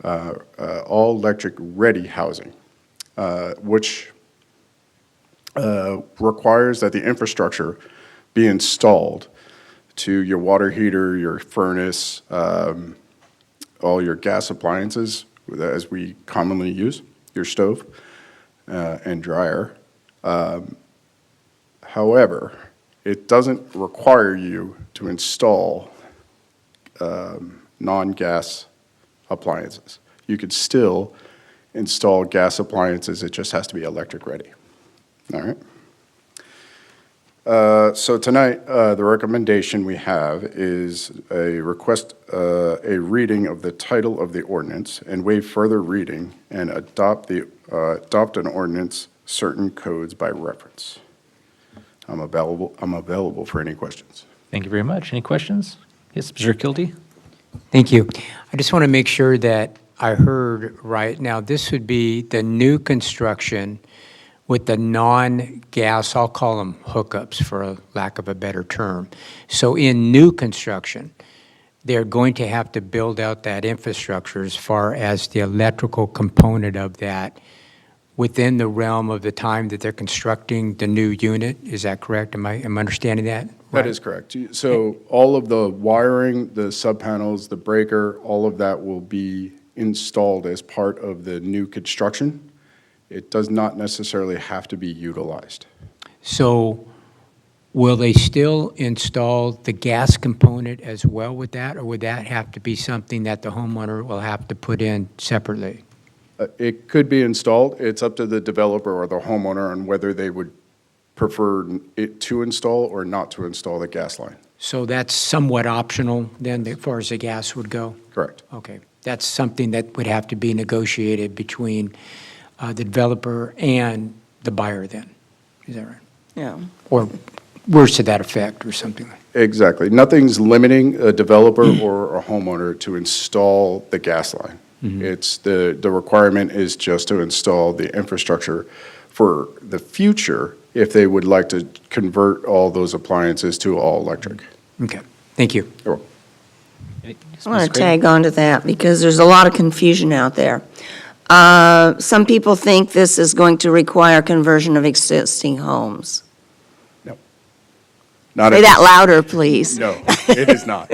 all electric ready housing, which requires that the infrastructure be installed to your water heater, your furnace, all your gas appliances, as we commonly use, your stove, and dryer. However, it doesn't require you to install non-gas appliances. You could still install gas appliances, it just has to be electric ready. All right? So tonight, the recommendation we have is a request, a reading of the title of the ordinance and waive further reading and adopt an ordinance certain codes by reference. I'm available for any questions. Thank you very much. Any questions? Yes, Mr. Kilty? Thank you. I just want to make sure that I heard right. Now, this would be the new construction with the non-gas, I'll call them hookups for a lack of a better term. So in new construction, they're going to have to build out that infrastructure as far as the electrical component of that within the realm of the time that they're constructing the new unit. Is that correct? Am I understanding that? That is correct. So all of the wiring, the subpanels, the breaker, all of that will be installed as part of the new construction. It does not necessarily have to be utilized. So will they still install the gas component as well with that, or would that have to be something that the homeowner will have to put in separately? It could be installed. It's up to the developer or the homeowner on whether they would prefer it to install or not to install the gas line. So that's somewhat optional then, as far as the gas would go? Correct. Okay. That's something that would have to be negotiated between the developer and the buyer then? Is that right? Yeah. Or words to that effect or something like that? Exactly. Nothing's limiting a developer or a homeowner to install the gas line. It's the requirement is just to install the infrastructure for the future if they would like to convert all those appliances to all electric. Okay. Thank you. You're welcome. I want to tag on to that because there's a lot of confusion out there. Some people think this is going to require conversion of existing homes. Not Say at- that louder, please. No, it is not.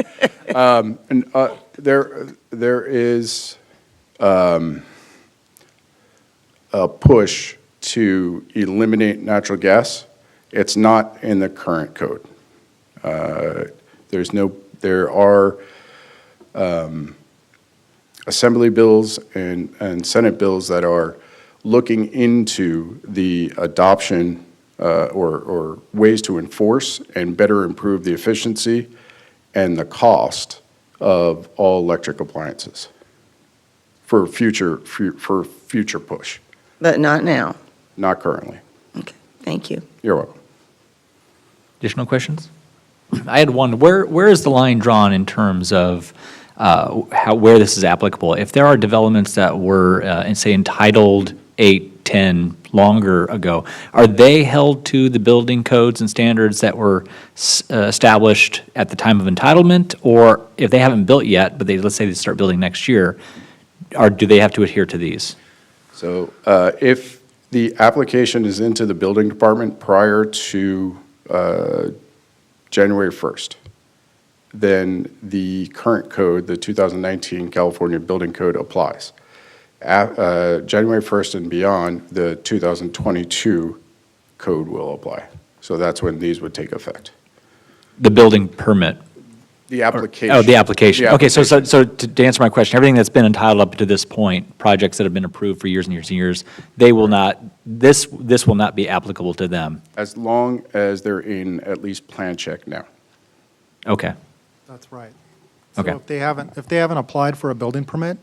There is a push to eliminate natural gas. It's not in the current code. There are Assembly bills and Senate bills that are looking into the adoption or ways to enforce and better improve the efficiency and the cost of all electric appliances for future push. But not now. Not currently. Okay, thank you. You're welcome. Additional questions? I had one. Where is the line drawn in terms of where this is applicable? If there are developments that were, say, entitled 8, 10 longer ago, are they held to the building codes and standards that were established at the time of entitlement? Or if they haven't built yet, but let's say they start building next year, do they have to adhere to these? So if the application is into the building department prior to January 1st, then the current code, the 2019 California Building Code, applies. January 1st and beyond, the 2022 code will apply. So that's when these would take effect. The building permit? The application. Oh, the application. The Okay, so to answer my question, everything that's been entitled up to this point, projects that have been approved for years and years and years, they will not, this will not be applicable to them? As long as they're in at least plan check now. Okay. That's right. Okay. So if they haven't applied for a building permit,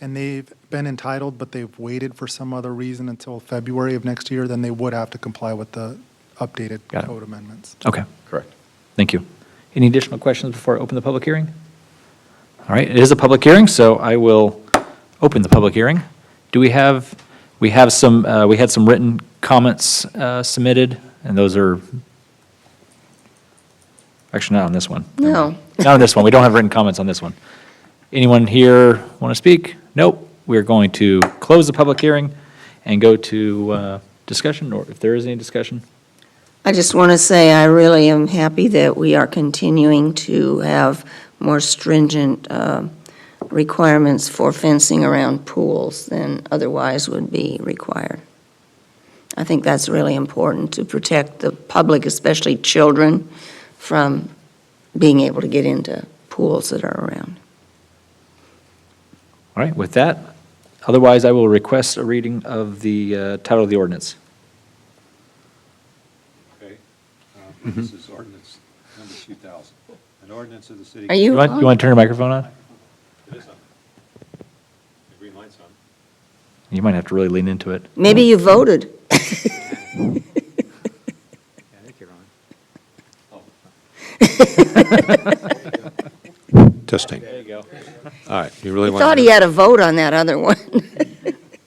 and they've been entitled, but they've waited for some other reason until February of next year, then they would have to comply with the updated Got it. code amendments. Okay, Correct. thank you. Any additional questions before I open the public hearing? All right, it is a public hearing, so I will open the public hearing. Do we have some, we had some written comments submitted, and those are, actually not on this one. No. Not on this one, we don't have written comments on this one. Anyone here want to speak? Nope. We're going to close the public hearing and go to discussion, or if there is any discussion. I just want to say I really am happy that we are continuing to have more stringent requirements for fencing around pools than otherwise would be required. I think that's really important to protect the public, especially children, from being able to get into pools that are around. All right, with that, otherwise I will request a reading of the title of the ordinance. Okay. This is ordinance number 2000. An ordinance of the city. Are you You want on? to turn your microphone on? It is on. The green light's on. You might have to really lean into it. Maybe you voted. I think you're on. Testing. There you go. All right, you really I want to thought he had a vote on that other one.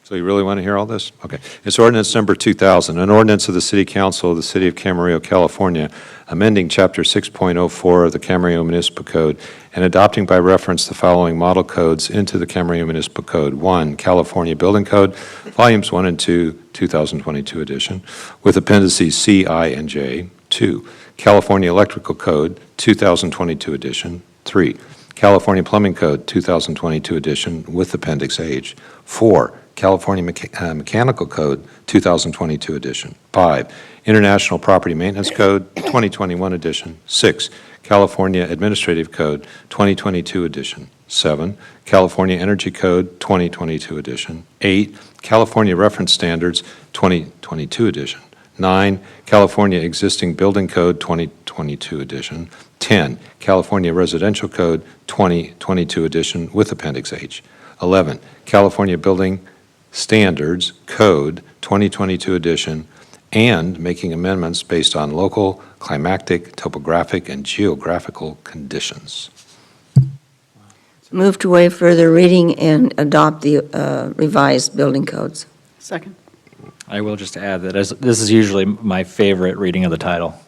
So you really want to hear all this? Okay. It's ordinance number 2000, an ordinance of the City Council of the City of Camarillo, California, amending Chapter 6.04 of the Camarillo Municipal Code and adopting by reference the following model codes into the Camarillo Municipal Code. 1, California Building Code, Volumes 1 and 2, 2022 edition, with appendices C, I, and J. 2, California Electrical Code, 2022 edition. 3, California Plumbing Code, 2022 edition, with Appendix H. 4, California Mechanical Code, 2022 edition. 5, International Property Maintenance Code, 2021 edition. 6, California Administrative Code, 2022 edition. 7, California Energy Code, 2022 edition. 8, California Reference Standards, 2022 edition. 9, California Existing Building Code, 2022 edition. 10, California Residential Code, 2022 edition, with Appendix H. 11, California Building Standards Code, 2022 edition, and making amendments based on local, climatic, topographic, and geographical conditions. Move to waive further reading and adopt the revised building codes. Second. I will just add that this is usually my favorite reading of the title.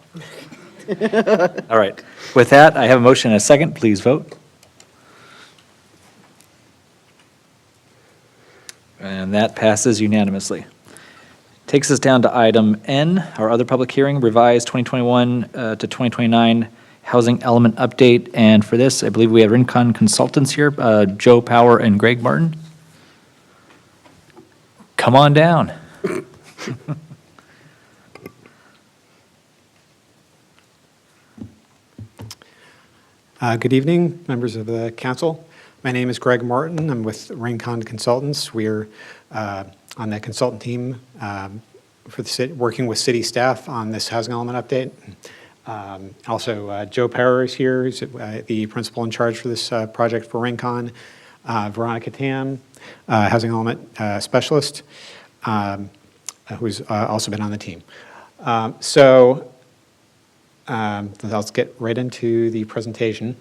All right. With that, I have a motion and a second. Please vote. And that passes unanimously. Takes us down to item N, our other public hearing, revised 2021 to 2029 housing element update. And for this, I believe we have Rincon Consultants here, Joe Power and Greg Martin. Come on down. Good evening, members of the council. My name is Greg Martin. I'm with Rincon Consultants. We're on the consultant team for the city, working with city staff on this housing element update. Also, Joe Power is here. He's the principal in charge for this project for Rincon. Veronica Tam, housing element specialist, who's also been on the team. Let's get right into the presentation.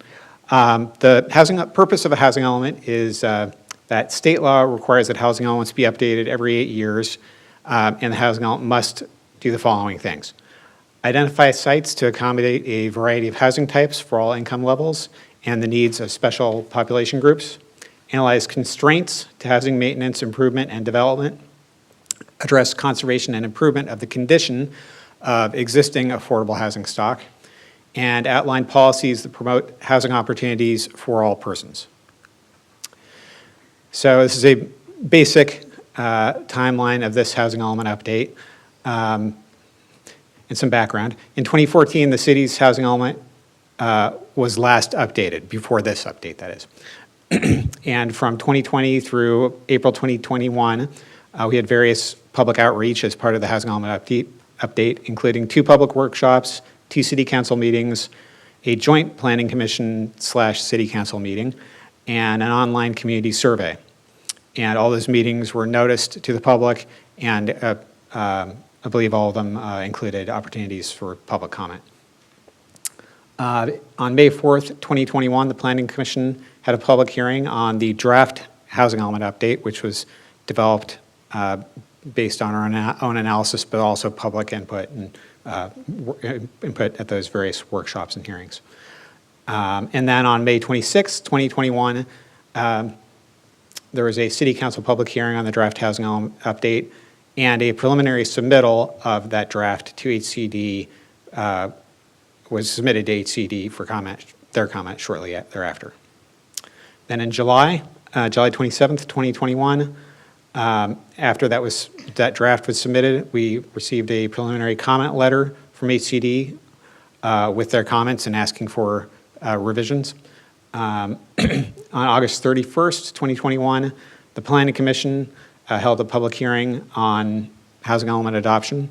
The purpose of a housing element is that state law requires that housing elements be updated every 8 years, and the housing element must do the following things: identify sites to accommodate a variety of housing types for all income levels and the needs of special population groups, analyze constraints to housing maintenance, improvement, and development, address conservation and improvement of the condition of existing affordable housing stock, and outline policies that promote housing opportunities for all persons. So this is a basic timeline of this housing element update. And some background. In 2014, the city's housing element was last updated, before this update, that is. And from 2020 through April 2021, we had various public outreach as part of the housing element update, including 2 public workshops, 2 city council meetings, a joint planning commission / city council meeting, and an online community survey. And all those meetings were noticed to the public, and I believe all of them included opportunities for public comment. On May 4th, 2021, the Planning Commission had a public hearing on the draft housing element update, which was developed based on our own analysis, but also public input and input at those various workshops and hearings. And then on May 26, 2021, there was a city council public hearing on the draft housing element update, and a preliminary submittal of that draft to HCD was submitted to HCD for comment, their comment shortly thereafter. Then in July 27th, 2021, after that draft was submitted, we received a preliminary comment letter from HCD with their comments and asking for revisions. On August 31st, 2021, the Planning Commission held a public hearing on housing element adoption.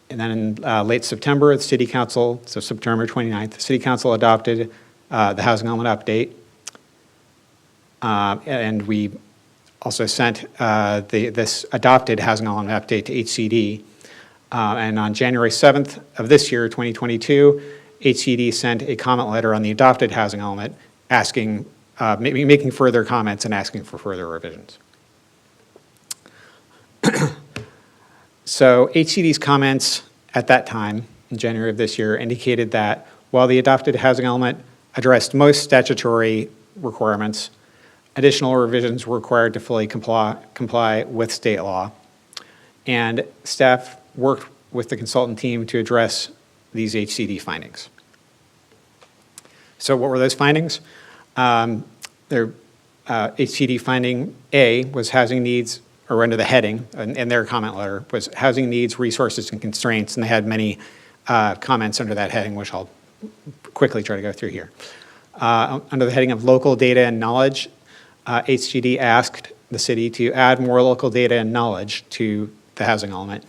And then in late September, the City Council, so September 29th, the City Council adopted the housing element update. And we also sent this adopted housing element update to HCD. And on January 7th of this year, 2022, HCD sent a comment letter on the adopted housing element asking, making further comments and asking for further revisions. So HCD's comments at that time, in January of this year, indicated that while the adopted housing element addressed most statutory requirements, additional revisions were required to fully comply with state law. And staff worked with the consultant team to address these HCD findings. So what were those findings? HCD finding A was housing needs, or under the heading in their comment letter, was housing needs, resources, and constraints, and they had many comments under that heading, which I'll quickly try to go through here. Under the heading of local data and knowledge, HCD asked the city to add more local data and knowledge to the housing element,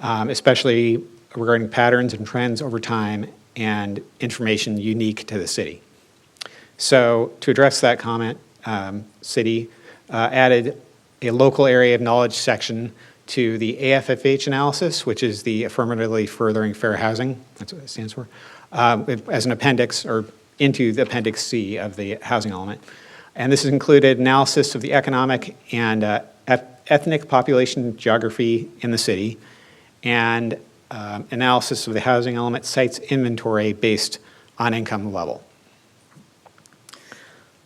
especially regarding patterns and trends over time and information unique to the city. So to address that comment, city added a local area of knowledge section to the AFFH analysis, which is the Affirmatively Furthering Fair Housing, that's what it stands for, as an appendix or into the Appendix C of the housing element. And this included analysis of the economic and ethnic population geography in the city and analysis of the housing element sites inventory based on income level.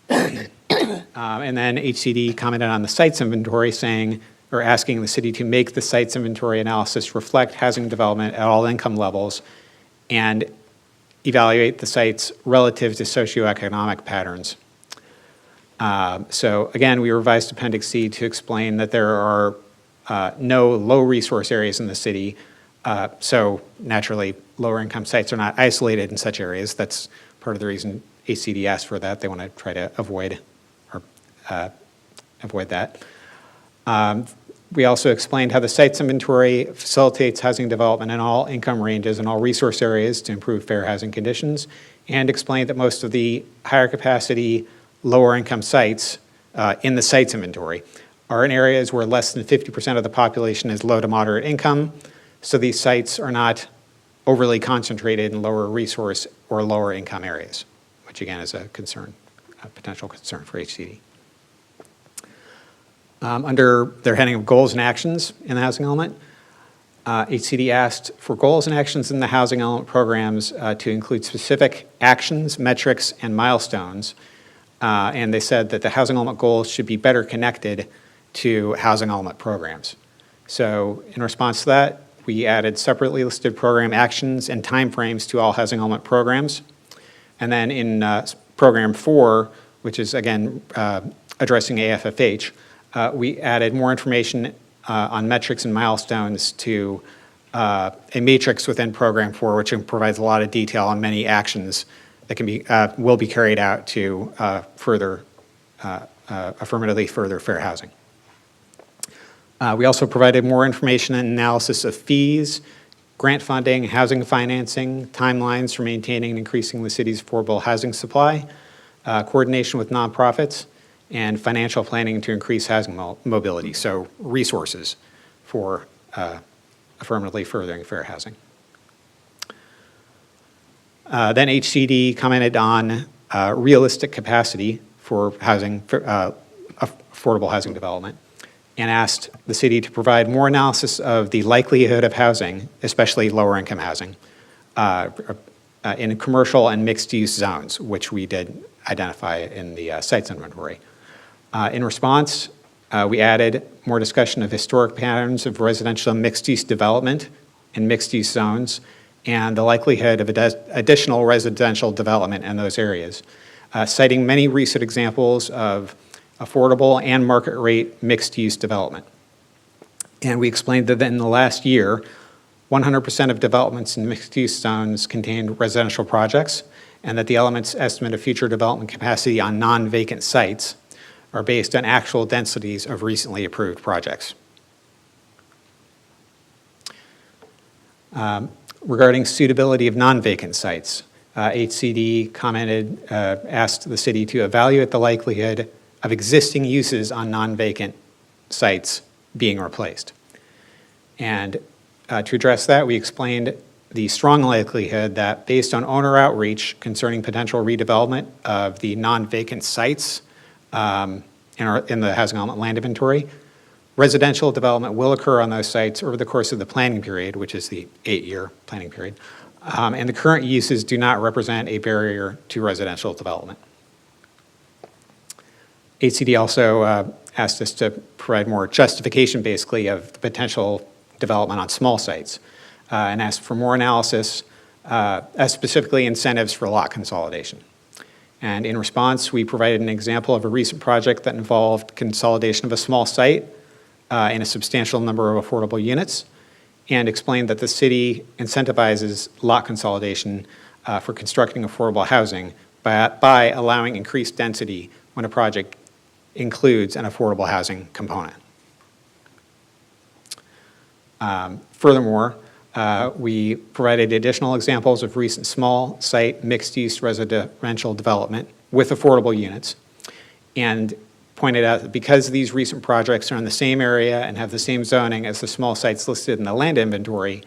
And then HCD commented on the sites inventory saying, or asking the city to make the sites inventory analysis reflect housing development at all income levels and evaluate the sites relative to socioeconomic patterns. So again, we revised Appendix C to explain that there are no low resource areas in the city. So naturally, lower income sites are not isolated in such areas. That's part of the reason HCD asked for that. They want to try to avoid that. We also explained how the sites inventory facilitates housing development in all income ranges and all resource areas to improve fair housing conditions, and explained that most of the higher capacity, lower income sites in the sites inventory are in areas where less than 50% of the population is low to moderate income, so these sites are not overly concentrated in lower resource or lower income areas, which again is a concern, a potential concern for HCD. Under their heading of goals and actions in the housing element, HCD asked for goals and actions in the housing element programs to include specific actions, metrics, and milestones. And they said that the housing element goals should be better connected to housing element programs. So in response to that, we added separately listed program actions and timeframes to all housing element programs. And then in program 4, which is again addressing AFFH, we added more information on metrics and milestones to a matrix within Program 4, which provides a lot of detail on many actions that can be will be carried out to affirmatively further fair housing. We also provided more information and analysis of fees, grant funding, housing financing, timelines for maintaining and increasing the city's affordable housing supply, coordination with nonprofits, and financial planning to increase housing mobility, so resources for affirmatively furthering fair housing. Then HCD commented on realistic capacity for housing, affordable housing development, and asked the city to provide more analysis of the likelihood of housing, especially lower income housing, in commercial and mixed use zones, which we did identify in the sites inventory. In response, we added more discussion of historic patterns of residential mixed-use development in mixed-use zones and the likelihood of additional residential development in those areas, citing many recent examples of affordable and market-rate mixed-use development. And we explained that in the last year, 100% of developments in mixed-use zones contained residential projects, and that the element's estimate of future development capacity on non-vacant sites are based on actual densities of recently approved projects. Regarding suitability of non-vacant sites, HCD asked the city to evaluate the likelihood of existing uses on non-vacant sites being replaced. And to address that, we explained the strong likelihood that based on owner outreach concerning potential redevelopment of the non-vacant sites in the housing element land inventory, residential development will occur on those sites over the course of the planning period, which is the 8-year planning period, and the current uses do not represent a barrier to residential development. HCD also asked us to provide more justification, basically, of the potential development on small sites, and asked for more analysis, specifically incentives for lot consolidation. And in response, we provided an example of a recent project that involved consolidation of a small site in a substantial number of affordable units, and explained that the city incentivizes lot consolidation for constructing affordable housing by allowing increased density when a project includes an affordable housing component. Furthermore, we provided additional examples of recent small site mixed-use residential development with affordable units, and pointed out that because these recent projects are in the same area and have the same zoning as the small sites listed in the land inventory,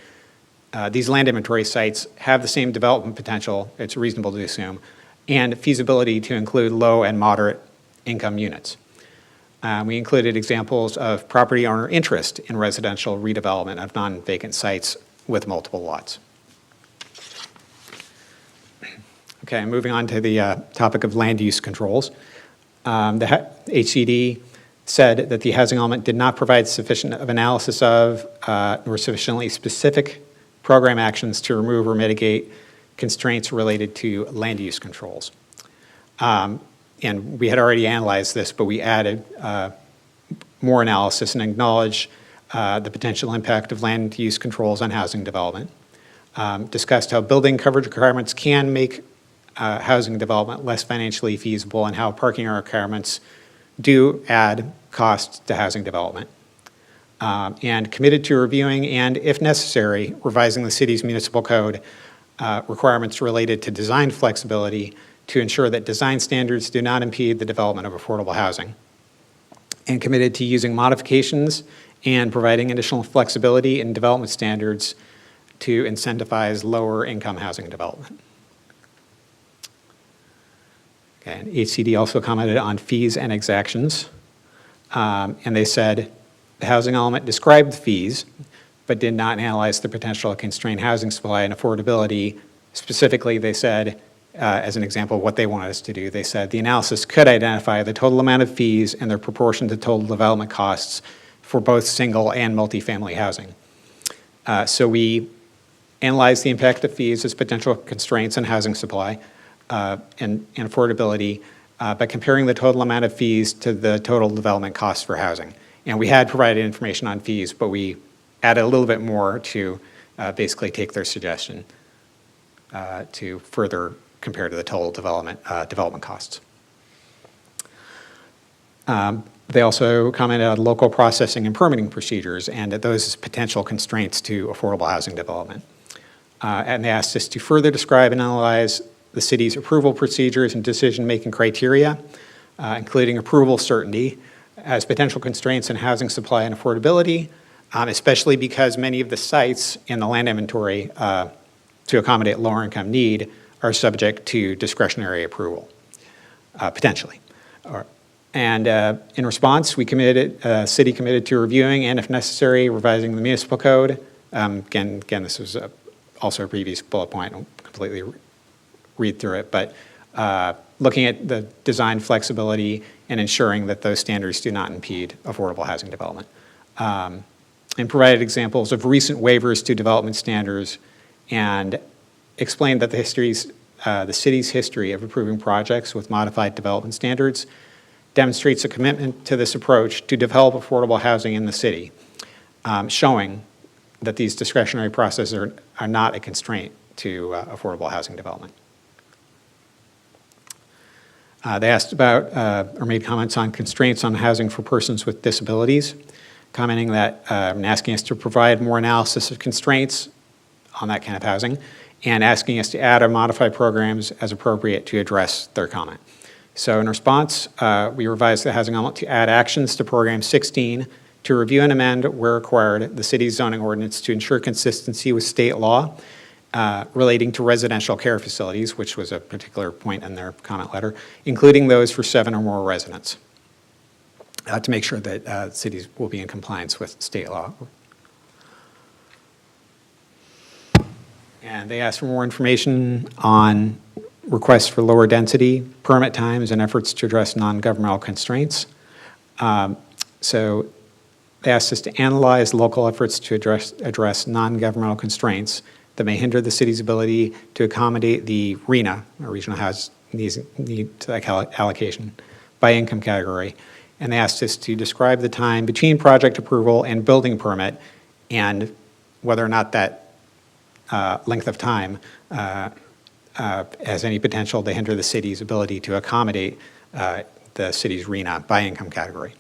these land inventory sites have the same development potential, it's reasonable to assume, and feasibility to include low and moderate income units. We included examples of property owner interest in residential redevelopment of non-vacant sites with multiple lots. Okay, moving on to the topic of land use controls. The HCD said that the housing element did not provide sufficient of analysis of nor sufficiently specific program actions to remove or mitigate constraints related to land use controls. And we had already analyzed this, but we added more analysis and acknowledged the potential impact of land use controls on housing development. Discussed how building coverage requirements can make housing development less financially feasible, and how parking requirements do add costs to housing development. And committed to reviewing and, if necessary, revising the city's municipal code requirements related to design flexibility to ensure that design standards do not impede the development of affordable housing. And committed to using modifications and providing additional flexibility in development standards to incentivize lower income housing development. Okay, and HCD also commented on fees and exactions. And they said the housing element described the fees, but did not analyze the potential to constrain housing supply and affordability. Specifically, they said, as an example of what they wanted us to do, they said the analysis could identify the total amount of fees and their proportion to total development costs for both single and multifamily housing. So we analyzed the impact of fees as potential constraints on housing supply and affordability by comparing the total amount of fees to the total development costs for housing. And we had provided information on fees, but we added a little bit more to basically take their suggestion to further compare to the total development costs. They also commented on local processing and permitting procedures and those as potential constraints to affordable housing development. And they asked us to further describe and analyze the city's approval procedures and decision-making criteria, including approval certainty, as potential constraints in housing supply and affordability, especially because many of the sites in the land inventory to accommodate lower income need are subject to discretionary approval, potentially. And in response, city committed to reviewing and, if necessary, revising the municipal code. Again, this was also a previous bullet point. I don't completely read through it, but looking at the design flexibility and ensuring that those standards do not impede affordable housing development. And provided examples of recent waivers to development standards and explained that the city's history of approving projects with modified development standards demonstrates a commitment to this approach to develop affordable housing in the city, showing that these discretionary processes are not a constraint to affordable housing development. They asked about or made comments on constraints on housing for persons with disabilities, commenting that and asking us to provide more analysis of constraints on that kind of housing, and asking us to add or modify programs as appropriate to address their comment. So in response, we revised the housing element to add actions to Program 16 to review and amend, where required, the city's zoning ordinance to ensure consistency with state law relating to residential care facilities, which was a particular point in their comment letter, including those for 7 or more residents, to make sure that cities will be in compliance with state law. And they asked for more information on requests for lower density, permit times, and efforts to address non-governmental constraints. So they asked us to analyze local efforts to address non-governmental constraints that may hinder the city's ability to accommodate the RHNA, or Regional Housing Need Allocation, by income category. And they asked us to describe the time between project approval and building permit, and whether or not that length of time has any potential to hinder the city's ability to accommodate the city's RHNA by income category.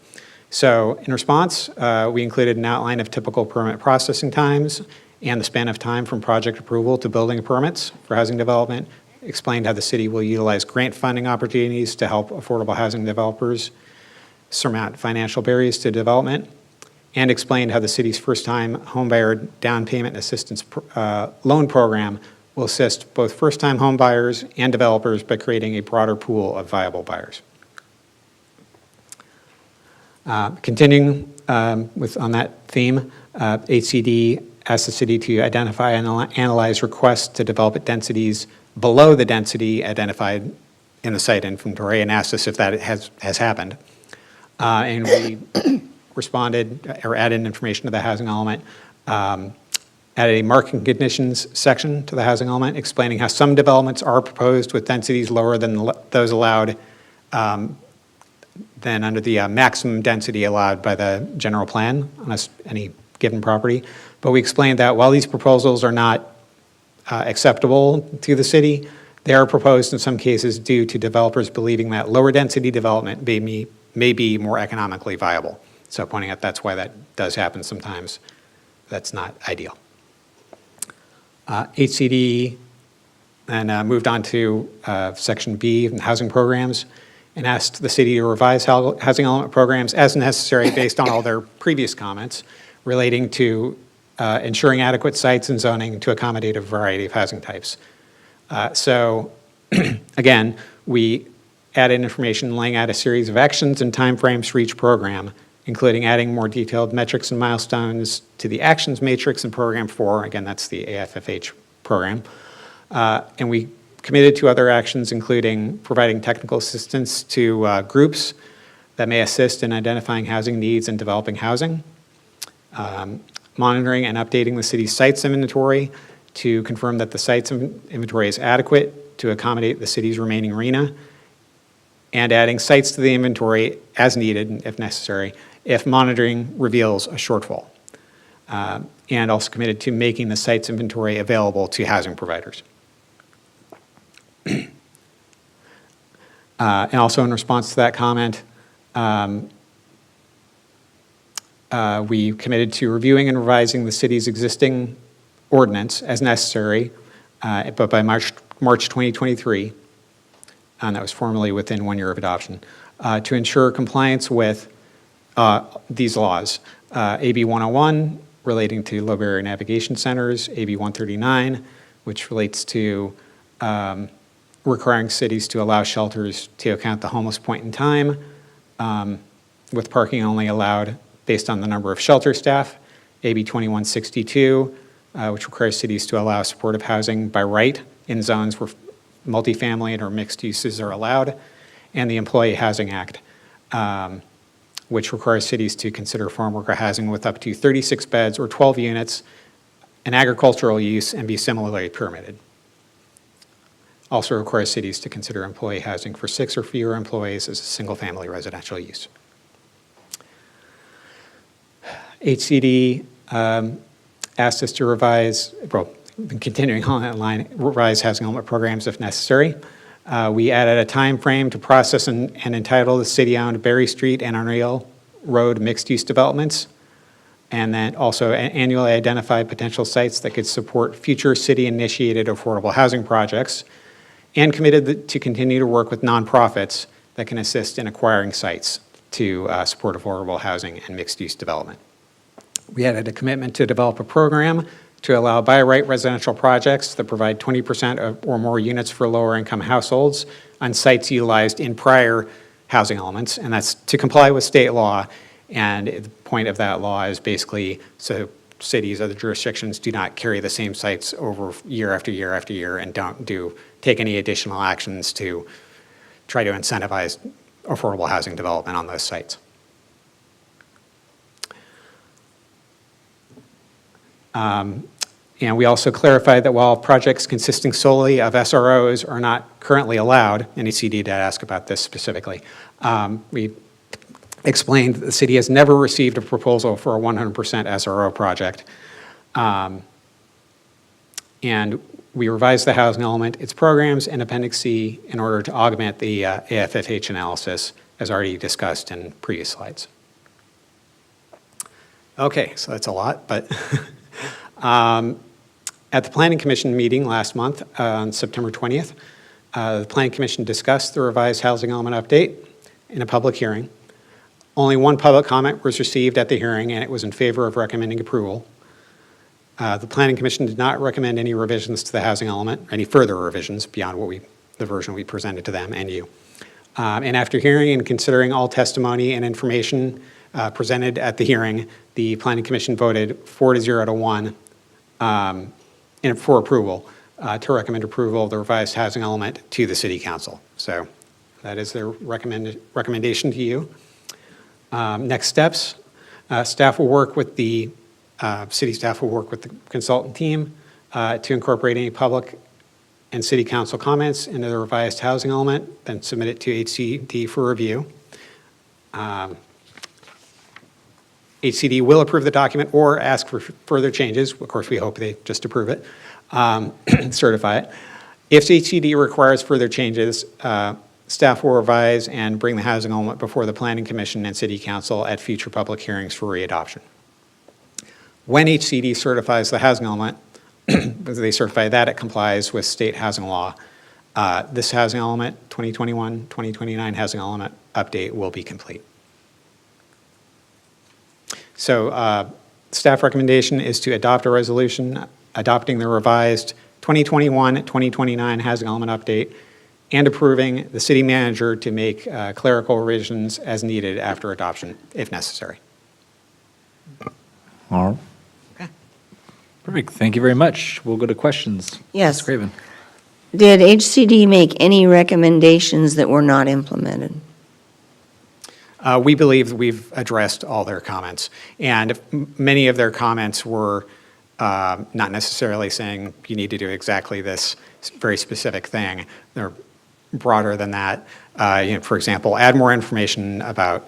So in response, we included an outline of typical permit processing times and the span of time from project approval to building permits for housing development, explained how the city will utilize grant funding opportunities to help affordable housing developers surmount financial barriers to development, and explained how the city's first-time homebuyer down payment assistance loan program will assist both first-time homebuyers and developers by creating a broader pool of viable buyers. Continuing on that theme, HCD asked the city to identify and analyze requests to develop at below the density identified in the site inventory, and asked us if that has happened. And we responded or added information to the housing element, added a market conditions section to the housing element, explaining how some developments are proposed with densities lower than those allowed than under the maximum density allowed by the general plan on any given property. But we explained that while these proposals are not acceptable to the city, they are proposed in some cases due to developers believing that lower density development may be more economically viable. So pointing out that's why that does happen sometimes. That's not ideal. HCD then moved on to Section B, housing programs, and asked the city to revise housing element programs as necessary based on all their previous comments relating to ensuring adequate sites and zoning to accommodate a variety of housing types. So again, we added information laying out a series of actions and timeframes for each program, including adding more detailed metrics and milestones to the actions matrix in Program 4. Again, that's the AFFH program. And we committed to other actions, including providing technical assistance to groups that may assist in identifying housing needs and developing housing, monitoring and updating the city's sites inventory to confirm that the sites inventory is adequate to accommodate the city's remaining RHNA, and adding sites to the inventory as needed, if necessary, if monitoring reveals a shortfall. And also committed to making the sites inventory available to housing providers. And also in response to that comment, we committed to reviewing and revising the city's existing ordinance as necessary, but by March 2023, and that was formally within 1 year of adoption, to ensure compliance with these laws. AB 101, relating to low barrier navigation centers, AB 139, which relates to requiring cities to allow shelters to account the homeless point in time, with parking only allowed based on the number of shelter staff, AB 2162, which requires cities to allow supportive housing by right in zones where multifamily or mixed uses are allowed, and the Employee Housing Act, which requires cities to consider farm worker housing with up to 36 beds or 12 units, an agricultural use, and be similarly permitted. Also requires cities to consider employee housing for 6 or fewer employees as a single-family residential use. HCD asked us to revise, continuing on that line, revise housing element programs if necessary. We added a time frame to process and entitle the city-owned Berry Street and Camarillo Road mixed-use developments, and then also annually identify potential sites that could support future city-initiated affordable housing projects, and committed to continue to work with nonprofits that can assist in acquiring sites to support affordable housing and mixed-use development. We added a commitment to develop a program to allow by-right residential projects that provide 20% or more units for lower-income households on sites utilized in prior housing elements, and that's to comply with state law. And the point of that law is basically so cities, other jurisdictions do not carry the same sites over year after year after year and don't take any additional actions to try to incentivize affordable housing development on those sites. And we also clarified that while projects consisting solely of SROs are not currently allowed, and ECD did ask about this specifically, we explained that the city has never received a proposal for a 100% SRO project. And we revised the housing element, its programs, and Appendix C in order to augment the AFFH analysis, as already discussed in previous slides. Okay, so that's a lot, but at the Planning Commission meeting last month on September 20th, the Planning Commission discussed the revised housing element update in a public hearing. Only one public comment was received at the hearing, and it was in favor of recommending approval. The Planning Commission did not recommend any revisions to the housing element, any further revisions beyond the version we presented to them and you. And after hearing and considering all testimony and information presented at the hearing, the Planning Commission voted 4-0 to 1 for approval, to recommend approval of the revised housing element to the City Council. So that is their recommendation to you. Next steps, staff will work with the city staff will work with the consultant team to incorporate any public and City Council comments into the revised housing element, then submit it to HCD for review. HCD will approve the document or ask for further changes. Of course, we hope they just approve it, certify it. If HCD requires further changes, staff will revise and bring the housing element before the Planning Commission and City Council at future public hearings for readoption. When HCD certifies the housing element, they certify that it complies with state housing law. This housing element, 2021-2029 housing element update will be complete. So staff recommendation is to adopt a resolution adopting the revised 2021-2029 housing element update and approving the city manager to make clerical revisions as needed after adoption, if necessary. All right. Okay. Perfect. Thank you very much. We'll go to questions. Yes. Ms. Craven. Did HCD make any recommendations that were not implemented? We believe we've addressed all their comments, and many of their comments were not necessarily saying you need to do exactly this very specific thing. They're broader than that. For example, add more information about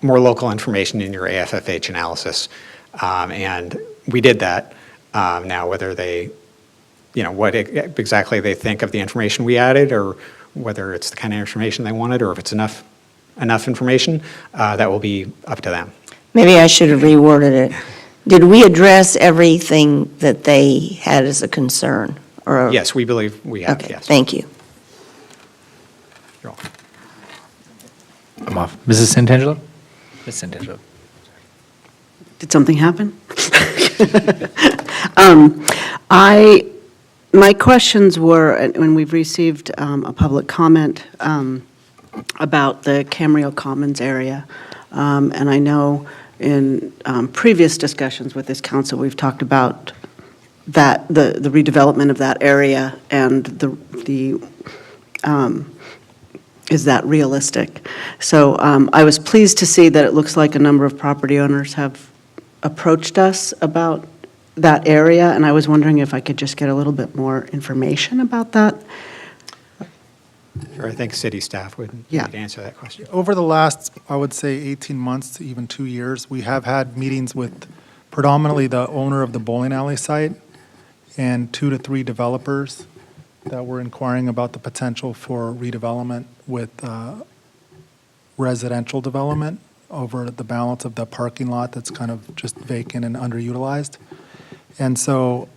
more local information in your AFFH analysis, and we did that. Now, whether they, what exactly they think of the information we added, or whether it's the kind of information they wanted, or if it's enough information, that will be up to them. Maybe I should have reworded it. Did we address everything that they had as a concern? Or Yes, we believe we have, Okay, yes. thank you. You're welcome. I'm off. Mrs. Santangelo? Ms. Santangelo. Did something happen? My questions were, when we've received a public comment about the Camarillo Commons area, and I know in previous discussions with this council, we've talked about that the redevelopment of that area and the is that realistic? So I was pleased to see that it looks like a number of property owners have approached us about that area, and I was wondering if I could just get a little bit more information about that. Sure, I think city staff would Yeah. need to answer that question. Over the last, I would say, 18 months to even 2 years, we have had meetings with predominantly the owner of the bowling alley site and 2 to 3 developers that were inquiring about the potential for redevelopment with residential development over the balance of the parking lot that's kind of just vacant and underutilized. And so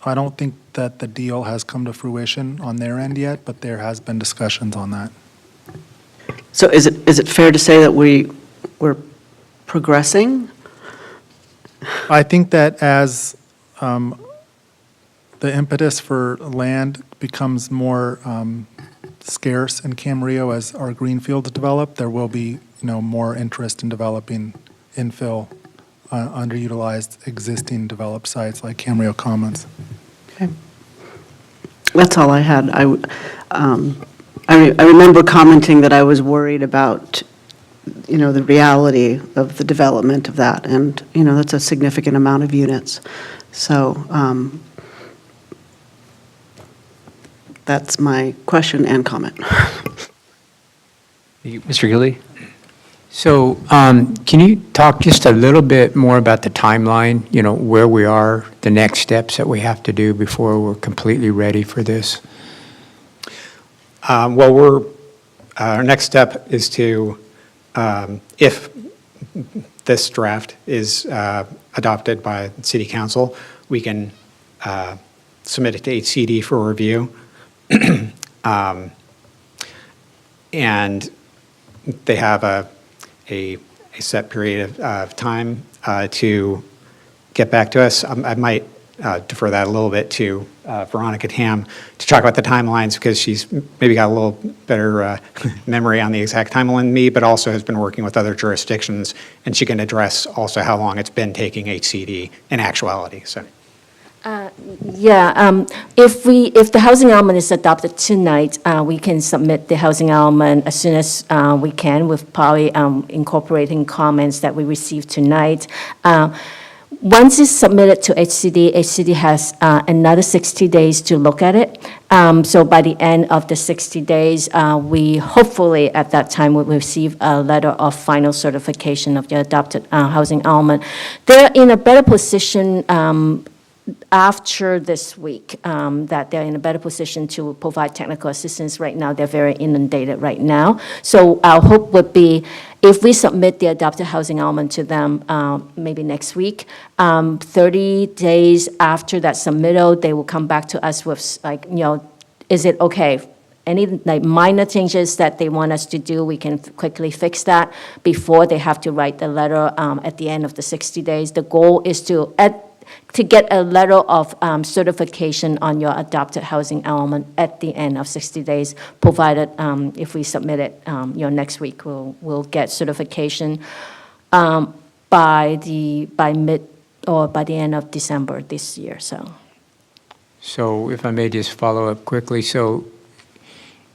I don't think that the deal has come to fruition on their end yet, but there has been discussions on that. So is it fair to say that we're progressing? I think that as the impetus for land becomes more scarce in Camarillo as our greenfields develop, there will be, more interest in developing infill, underutilized existing developed sites like Camarillo Commons. Okay. That's all I had. I remember commenting that I was worried about, the reality of the development of that, and, that's a significant amount of units. So that's my question and comment. Mr. Gilly? So can you talk just a little bit more about the timeline, where we are, the next steps that we have to do before we're completely ready for this? Well, our next step is to, if this draft is adopted by City Council, we can submit it to HCD for review. And they have a set period of time to get back to us. I might defer that a little bit to Veronica Tam to talk about the timelines, because she's maybe got a little better memory on the exact timeline than me, but also has been working with other jurisdictions, and she can address also how long it's been taking HCD in actuality. So. If the housing element is adopted tonight, we can submit the housing element as soon as we can, with probably incorporating comments that we received tonight. Once it's submitted to HCD, HCD has another 60 days to look at it. So by the end of the 60 days, we hopefully at that time will receive a letter of final certification of the adopted housing element. They're in a better position after this week, that they're in a better position to provide technical assistance. Right now, they're very inundated right now. So our hope would be, if we submit the adopted housing element to them maybe next week, 30 days after that submittal, they will come back to us with, is it okay? Any minor changes that they want us to do, we can quickly fix that before they have to write the letter at the end of the 60 days. The goal is to get a letter of certification on your adopted housing element at the end of 60 days, provided if we submit it next week, we'll get certification by mid or by the end of December this year. So if I may just follow up quickly, so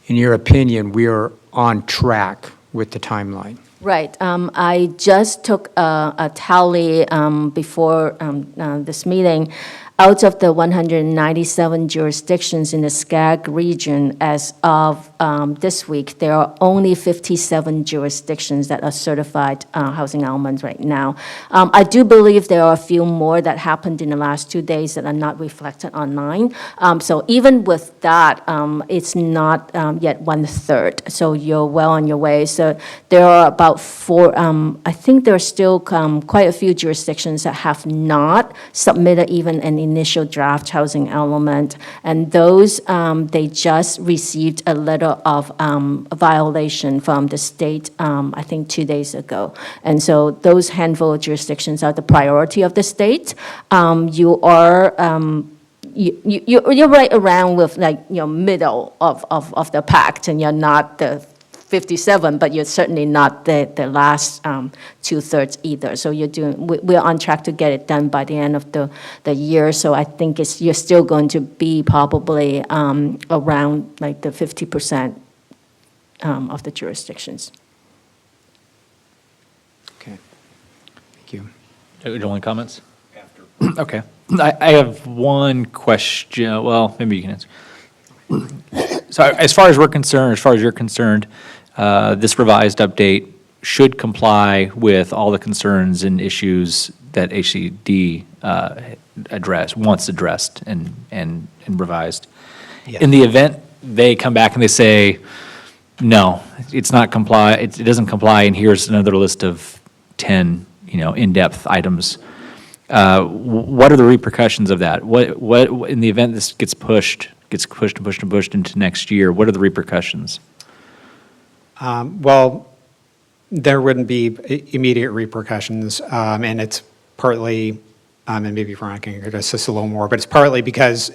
in your opinion, we are on track with the timeline? Right. I just took a tally before this meeting. Out of the 197 jurisdictions in the SCAG region as of this week, there are only 57 jurisdictions that are certified housing elements right now. I do believe there are a few more that happened in the last 2 days that are not reflected online. So even with that, it's not yet 1/3. So you're well on your way. So there are about I think there are still quite a few jurisdictions that have not submitted even an initial draft housing element, and those, they just received a letter of violation from the state, I think 2 days ago. And so those handful of jurisdictions are the priority of the state. You are, you're right around with middle of the pact, and you're not the 57, but you're certainly not the last 2/3 either. So we're on track to get it done by the end of the year. So I think you're still going to be probably around the 50% of the jurisdictions. Okay, thank you. Any comments? After. Okay. I have one question. Well, maybe you can answer. So as far as we're concerned, as far as you're concerned, this revised update should comply with all the concerns and issues that HCD wants addressed and revised. Yeah. In the event they come back and they say, no, it's not comply, it doesn't comply, and here's another list of 10, in-depth items, what are the repercussions of that? What in the event this gets pushed into next year, what are the repercussions? Well, there wouldn't be immediate repercussions, and it's partly, and maybe Veronica can address this a little more, but it's partly because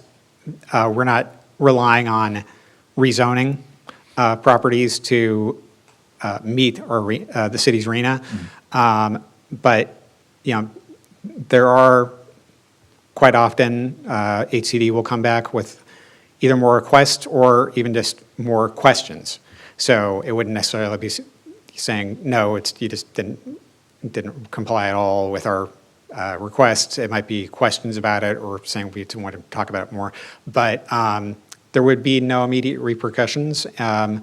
we're not relying on rezoning properties to meet the city's RENA. But, there are quite often, HCD will come back with either more requests or even just more questions. So it wouldn't necessarily be saying, no, you just didn't comply at all with our requests. It might be questions about it or saying we want to talk about it more. But there would be no immediate repercussions to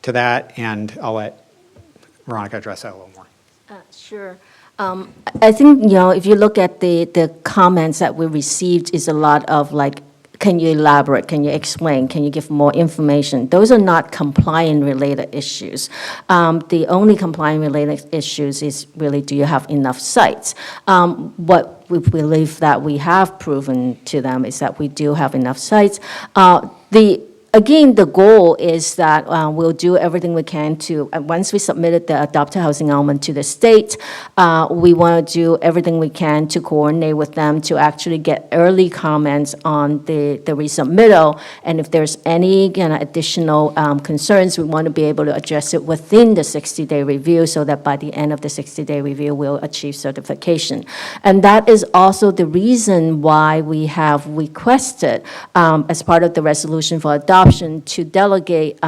that, and I'll let Veronica address that a little more. Sure. I think, if you look at the comments that we received is a lot of like, can you elaborate? Can you explain? Can you give more information? Those are not compliant-related issues. The only compliant-related issues is really, do you have enough sites? What we believe that we have proven to them is that we do have enough sites. Again, the goal is that we'll do everything we can to, once we submitted the adopted housing element to the state, we want to do everything we can to coordinate with them to actually get early comments on the resubmittal. And if there's any additional concerns, we want to be able to address it within the 60-day review so that by the end of the 60-day review, we'll achieve certification. And that is also the reason why we have requested, as part of the resolution for adoption, to delegate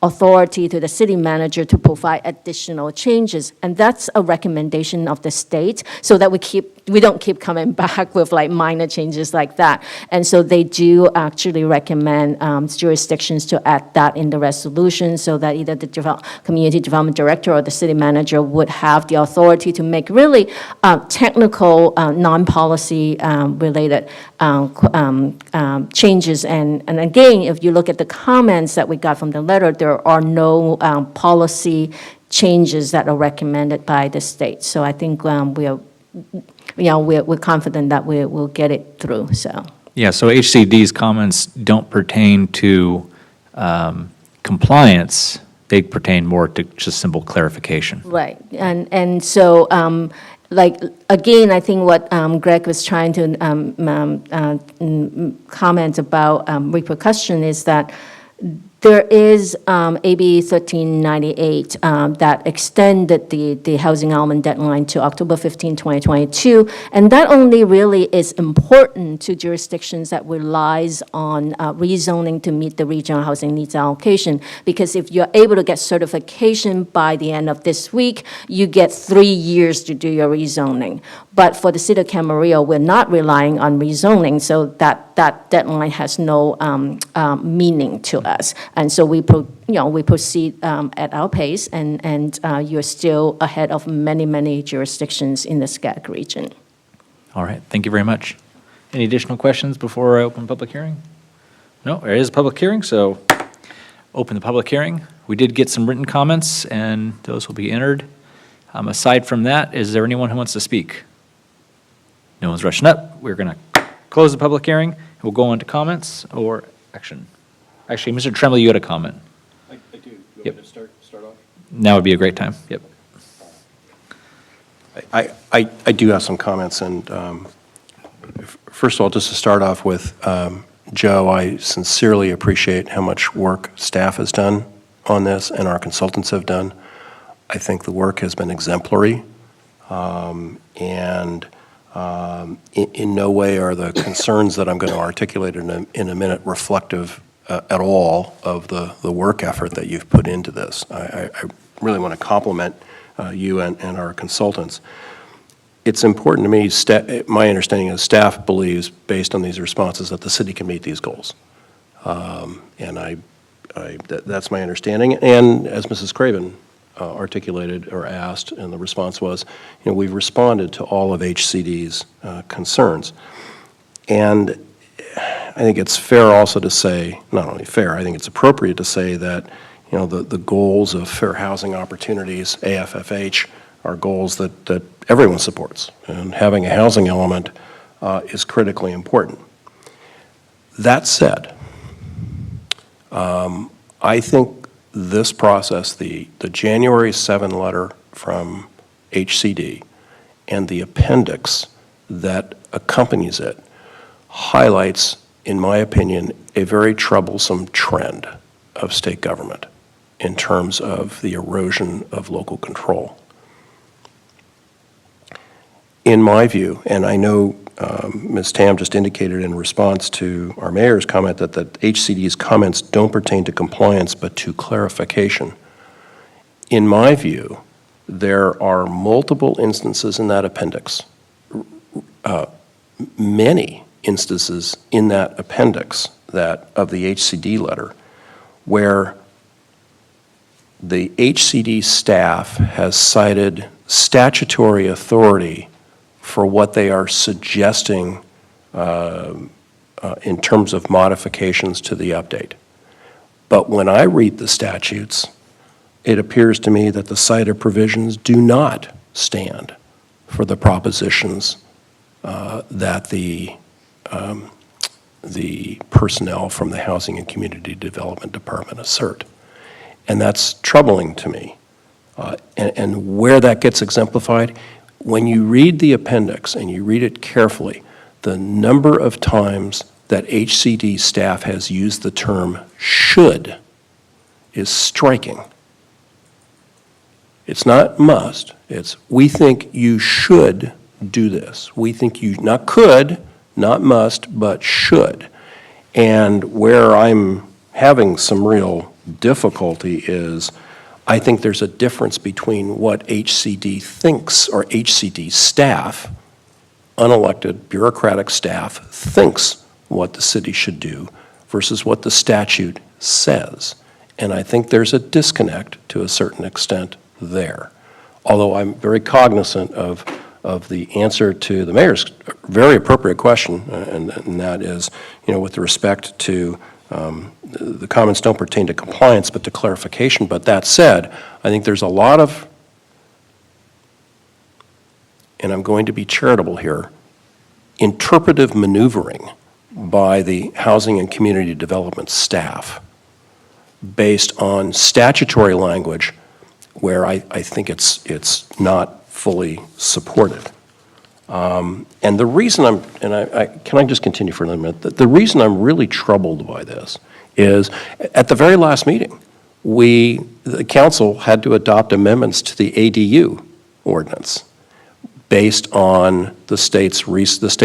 authority to the city manager to provide additional changes. And that's a recommendation of the state so that we don't keep coming back with like minor changes like that. And so they do actually recommend jurisdictions to add that in the resolution so that either the community development director or the city manager would have the authority to make really technical, non-policy related changes. And again, if you look at the comments that we got from the letter, there are no policy changes that are recommended by the state. So I think we're confident that we'll get it through, so. Yeah, so HCD's comments don't pertain to compliance, they pertain more to just simple clarification. Right, and so, again, I think what Greg was trying to comment about repercussion is that there is AB 1398 that extended the housing element deadline to October 15, 2022, and that only really is important to jurisdictions that relies on rezoning to meet the regional housing needs allocation, because if you're able to get certification by the end of this week, you get 3 years to do your rezoning. But for the city of Camarillo, we're not relying on rezoning, so that deadline has no meaning to us. And so we proceed at our pace, and you're still ahead of many jurisdictions in the SCAG region. All right, thank you very much. Any additional questions before I open public hearing? No, there is a public hearing, so open the public hearing. We did get some written comments, and those will be entered. Aside from that, is there anyone who wants to speak? No one's rushing up. We're going to close the public hearing. We'll go on to comments or action. Actually, Mr. Tremblay, you had a comment. I do. You want Yep. me to start off? Now would be a great time. Yep. I do have some comments, and first of all, just to start off with, Joe, I sincerely appreciate how much work staff has done on this and our consultants have done. I think the work has been exemplary, and in no way are the concerns that I'm going to articulate in a minute reflective at all of the work effort that you've put into this. I really want to compliment you and our consultants. It's important to me, my understanding is staff believes, based on these responses, that the city can meet these goals. And that's my understanding. And as Mrs. Craven articulated or asked, and the response was, we've responded to all of HCD's concerns. And I think it's fair also to say, not only fair, I think it's appropriate to say that, the goals of fair housing opportunities, AFFH, are goals that everyone supports. And having a housing element is critically important. That said, I think this process, the January 7 letter from HCD and the appendix that accompanies it highlights, in my opinion, a very troublesome trend of state government in terms of the erosion of local control. In my view, and I know Ms. Tam just indicated in response to our mayor's comment that the HCD's comments don't pertain to compliance but to clarification. In my view, there are multiple instances in that appendix, many instances in that appendix that of the HCD letter where the HCD staff has cited statutory authority for what they are suggesting in terms of modifications to the update. But when I read the statutes, it appears to me that the cited provisions do not stand for the propositions that the personnel from the Housing and Community Development Department assert. And that's troubling to me. And where that gets exemplified, when you read the appendix and you read it carefully, the number of times that HCD staff has used the term should is striking. It's not must, it's we think you should do this. We think you, not could, not must, but should. And where I'm having some real difficulty is I think there's a difference between what HCD thinks, or HCD staff, unelected bureaucratic staff, thinks what the city should do versus what the statute says. And I think there's a disconnect to a certain extent there. Although I'm very cognizant of the answer to the mayor's very appropriate question, and that is, with respect to the comments don't pertain to compliance but to clarification. But that said, I think there's a lot of, and I'm going to be charitable here, interpretive maneuvering by the Housing and Community Development staff based on statutory language where I think it's not fully supported. And the reason can I just continue for a minute? The reason I'm really troubled by this is at the very last meeting, the council had to adopt amendments to the ADU ordinance based on the state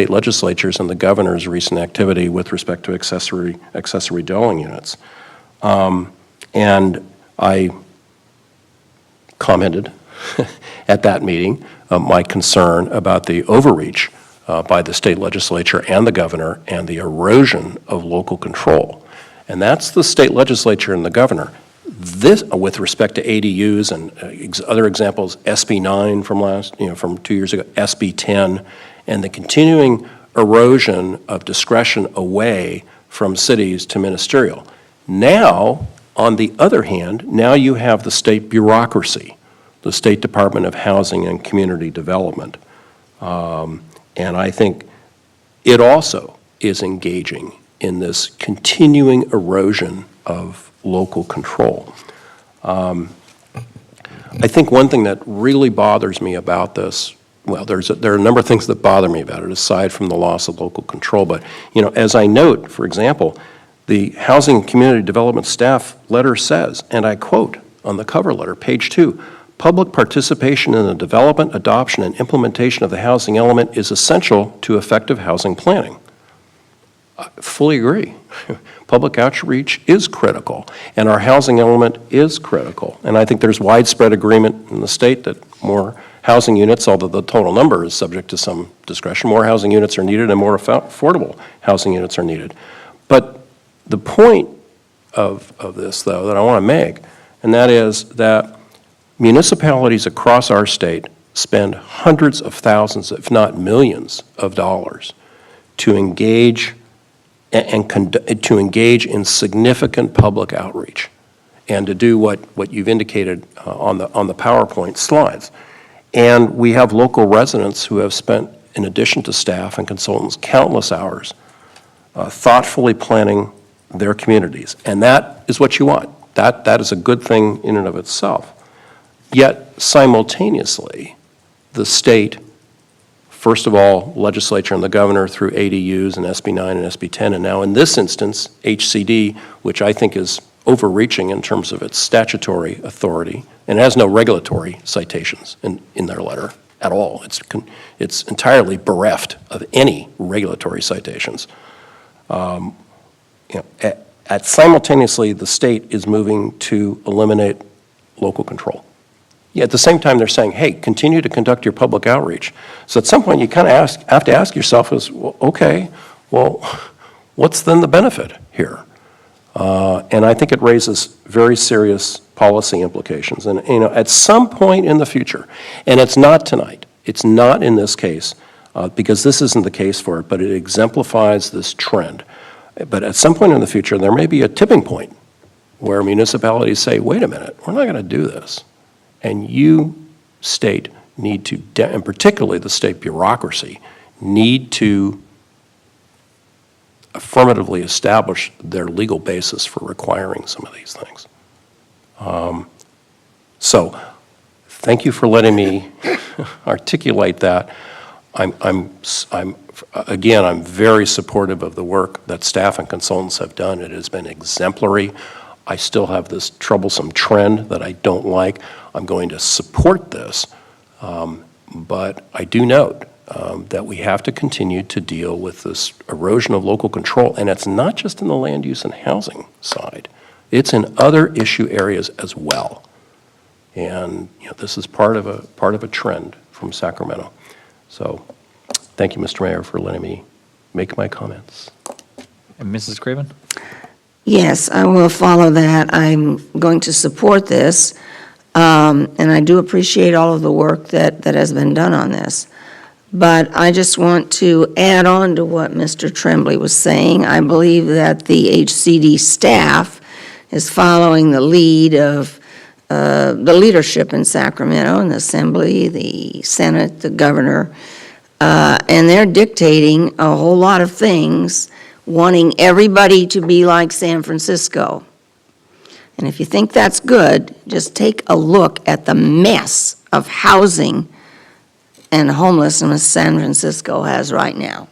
legislatures and the governor's recent activity with respect to accessory dwelling units. And I commented at that meeting my concern about the overreach by the state legislature and the governor and the erosion of local control. And that's the state legislature and the governor. This, with respect to ADUs and other examples, SB 9 from 2 years ago, SB 10, and the continuing erosion of discretion away from cities to ministerial. Now, on the other hand, now you have the state bureaucracy, the State Department of Housing and Community Development. And I think it also is engaging in this continuing erosion of local control. I think one thing that really bothers me about this, well, there are a number of things that bother me about it aside from the loss of local control, but as I note, for example, the Housing and Community Development staff letter says, and I quote on the cover letter, page 2, "Public participation in the development, adoption, and implementation of the housing element is essential to effective housing planning." I fully agree. Public outreach is critical, and our housing element is critical. And I think there's widespread agreement in the state that more housing units, although the total number is subject to some discretion, more housing units are needed and more affordable housing units are needed. But the point of this, though, that I want to make, and that is that municipalities across our state spend hundreds of thousands, if not millions, of dollars to engage to engage in significant public outreach and to do what you've indicated on the PowerPoint slides. And we have local residents who have spent, in addition to staff and consultants, countless hours thoughtfully planning their communities. And that is what you want. That is a good thing in and of itself. Yet simultaneously, the state, first of all, legislature and the governor through ADUs and SB 9 and SB 10, and now in this instance, HCD, which I think is overreaching in terms of its statutory authority, and has no regulatory citations in their letter at all. It's entirely bereft of any regulatory citations. Simultaneously, the state is moving to eliminate local control. Yeah, at the same time, they're saying, hey, continue to conduct your public outreach. So at some point, you kind of have to ask yourself is, well, okay, well, what's then the benefit here? And I think it raises very serious policy implications. And, at some point in the future, and it's not tonight, it's not in this case, because this isn't the case for it, but it exemplifies this trend. But at some point in the future, there may be a tipping point where municipalities say, wait a minute, we're not going to do this. And you, state, need to, and particularly the state bureaucracy, need to affirmatively establish their legal basis for requiring some of these things. So, thank you for letting me articulate that. Again, I'm very supportive of the work that staff and consultants have done. It has been exemplary. I still have this troublesome trend that I don't like. I'm going to support this, but I do note that we have to continue to deal with this erosion of local control, and it's not just in the land use and housing side. It's in other issue areas as well. And this is part of a trend from Sacramento. So thank you, Mr. Mayor, for letting me make my comments. And Mrs. Craven? Yes, I will follow that. I'm going to support this, and I do appreciate all of the work that has been done on this. But I just want to add on to what Mr. Tremblay was saying. I believe that the HCD staff is following the lead of the leadership in Sacramento, in the Assembly, the Senate, the governor, and they're dictating a whole lot of things, wanting everybody to be like San Francisco. And if you think that's good, just take a look at the mess of housing and homelessness San Francisco has right now.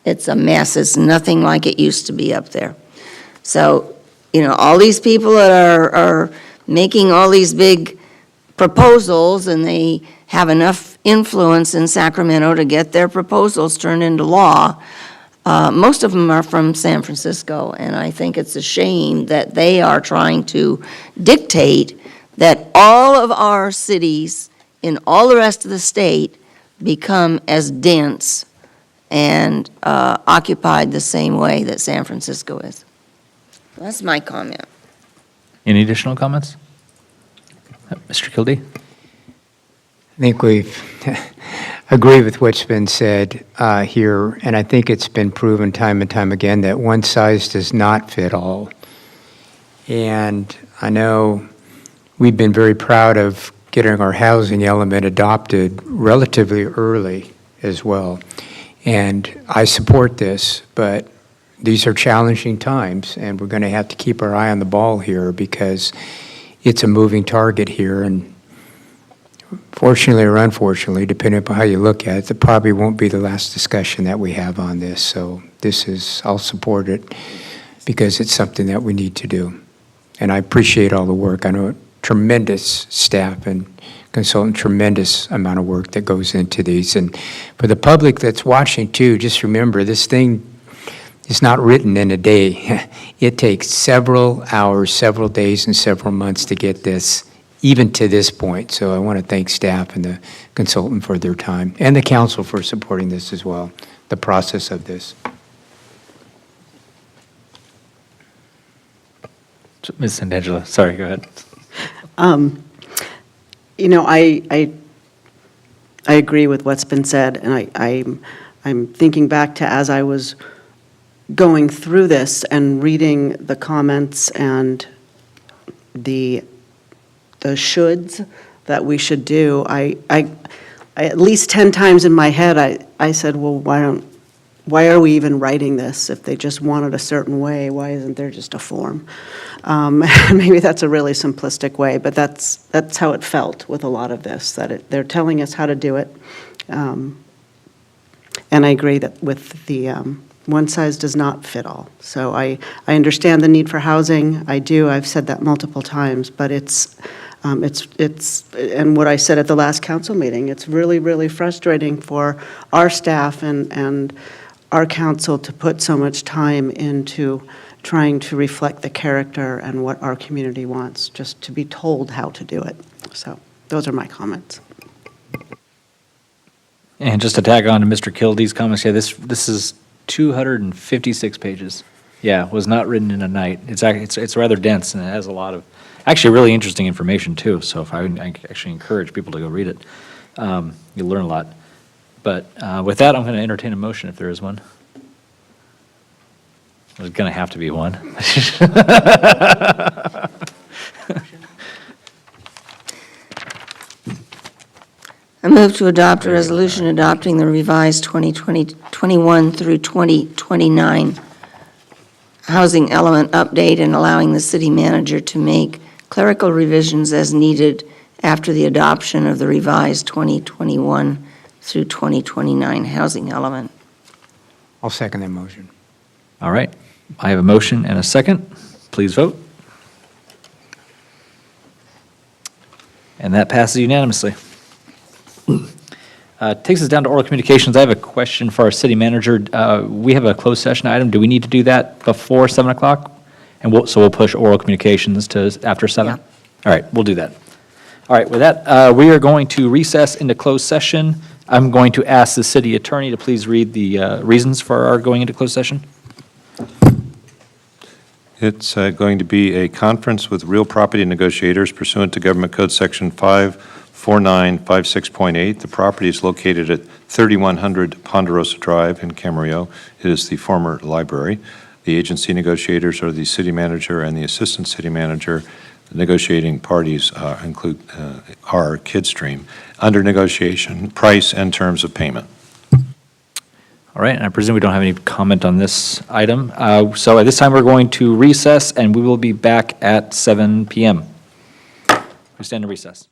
It's a mess. It's nothing like it used to be up there. So, all these people that are making all these big proposals, and they have enough influence in Sacramento to get their proposals turned into law, most of them are from San Francisco, and I think it's a shame that they are trying to dictate that all of our cities in all the rest of the state become as dense and occupied the same way that San Francisco is. That's my comment. Any additional comments? Mr. Kildee? I think we've agree with what's been said here, and I think it's been proven time and time again that one size does not fit all. And I know we've been very proud of getting our housing element adopted relatively early as well. And I support this, but these are challenging times, and we're going to have to keep our eye on the ball here because it's a moving target here. And fortunately or unfortunately, depending upon how you look at it, it probably won't be the last discussion that we have on this. So I'll support it because it's something that we need to do. And I appreciate all the work. I know tremendous staff and consultant, tremendous amount of work that goes into these. And for the public that's watching too, just remember this thing is not written in a day. It takes several hours, several days, and several months to get this even to this point. So I want to thank staff and the consultant for their time and the council for supporting this as well, the process of this. Ms. Santangelo, sorry, go ahead. I agree with what's been said, and I'm thinking back to as I was going through this and reading the comments and the shoulds that we should do, I at least 10 times in my head, I said, well, why don't why are we even writing this? If they just want it a certain way, why isn't there just a form? Maybe that's a really simplistic way, but that's how it felt with a lot of this, that they're telling us how to do it. And I agree that with the one size does not fit all. So I understand the need for housing. I do. I've said that multiple times, but it's and what I said at the last council meeting, it's really, really frustrating for our staff and our council to put so much time into trying to reflect the character and what our community wants, just to be told how to do it. So those are my comments. And just to tag on to Mr. Kildee's comments, yeah, this is 256 pages. Yeah, was not written in a night. It's rather dense, and it has a lot of, actually really interesting information too, so if I actually encourage people to go read it. You'll learn a lot. But with that, I'm going to entertain a motion if there is one. There's going to have to be one. I move to adopt a resolution adopting the revised 2021 through 2029 housing element update and allowing the city manager to make clerical revisions as needed after the adoption of the revised 2021 through 2029 housing element. I'll second that motion. All right, I have a motion and a second. Please vote. And that passes unanimously. Takes us down to oral communications. I have a question for our city manager. We have a closed session item. Do we need to do that before 7 o'clock? And so we'll push oral communications to after 7? Yeah. All right, we'll do that. All right, with that, we are going to recess into closed session. I'm going to ask the city attorney to please read the reasons for our going into closed session. It's going to be a conference with real property negotiators pursuant to Government Code Section 54956.8. The property is located at 3100 Ponderosa Drive in Camarillo. It is the former library. The agency negotiators are the city manager and the assistant city manager. The negotiating parties include our Kidstream. Under negotiation, price and terms of payment. All right, and I presume we don't have any comment on this item. So at this time, we're going to recess, and we will be back at 7 p.m. We stand in recess.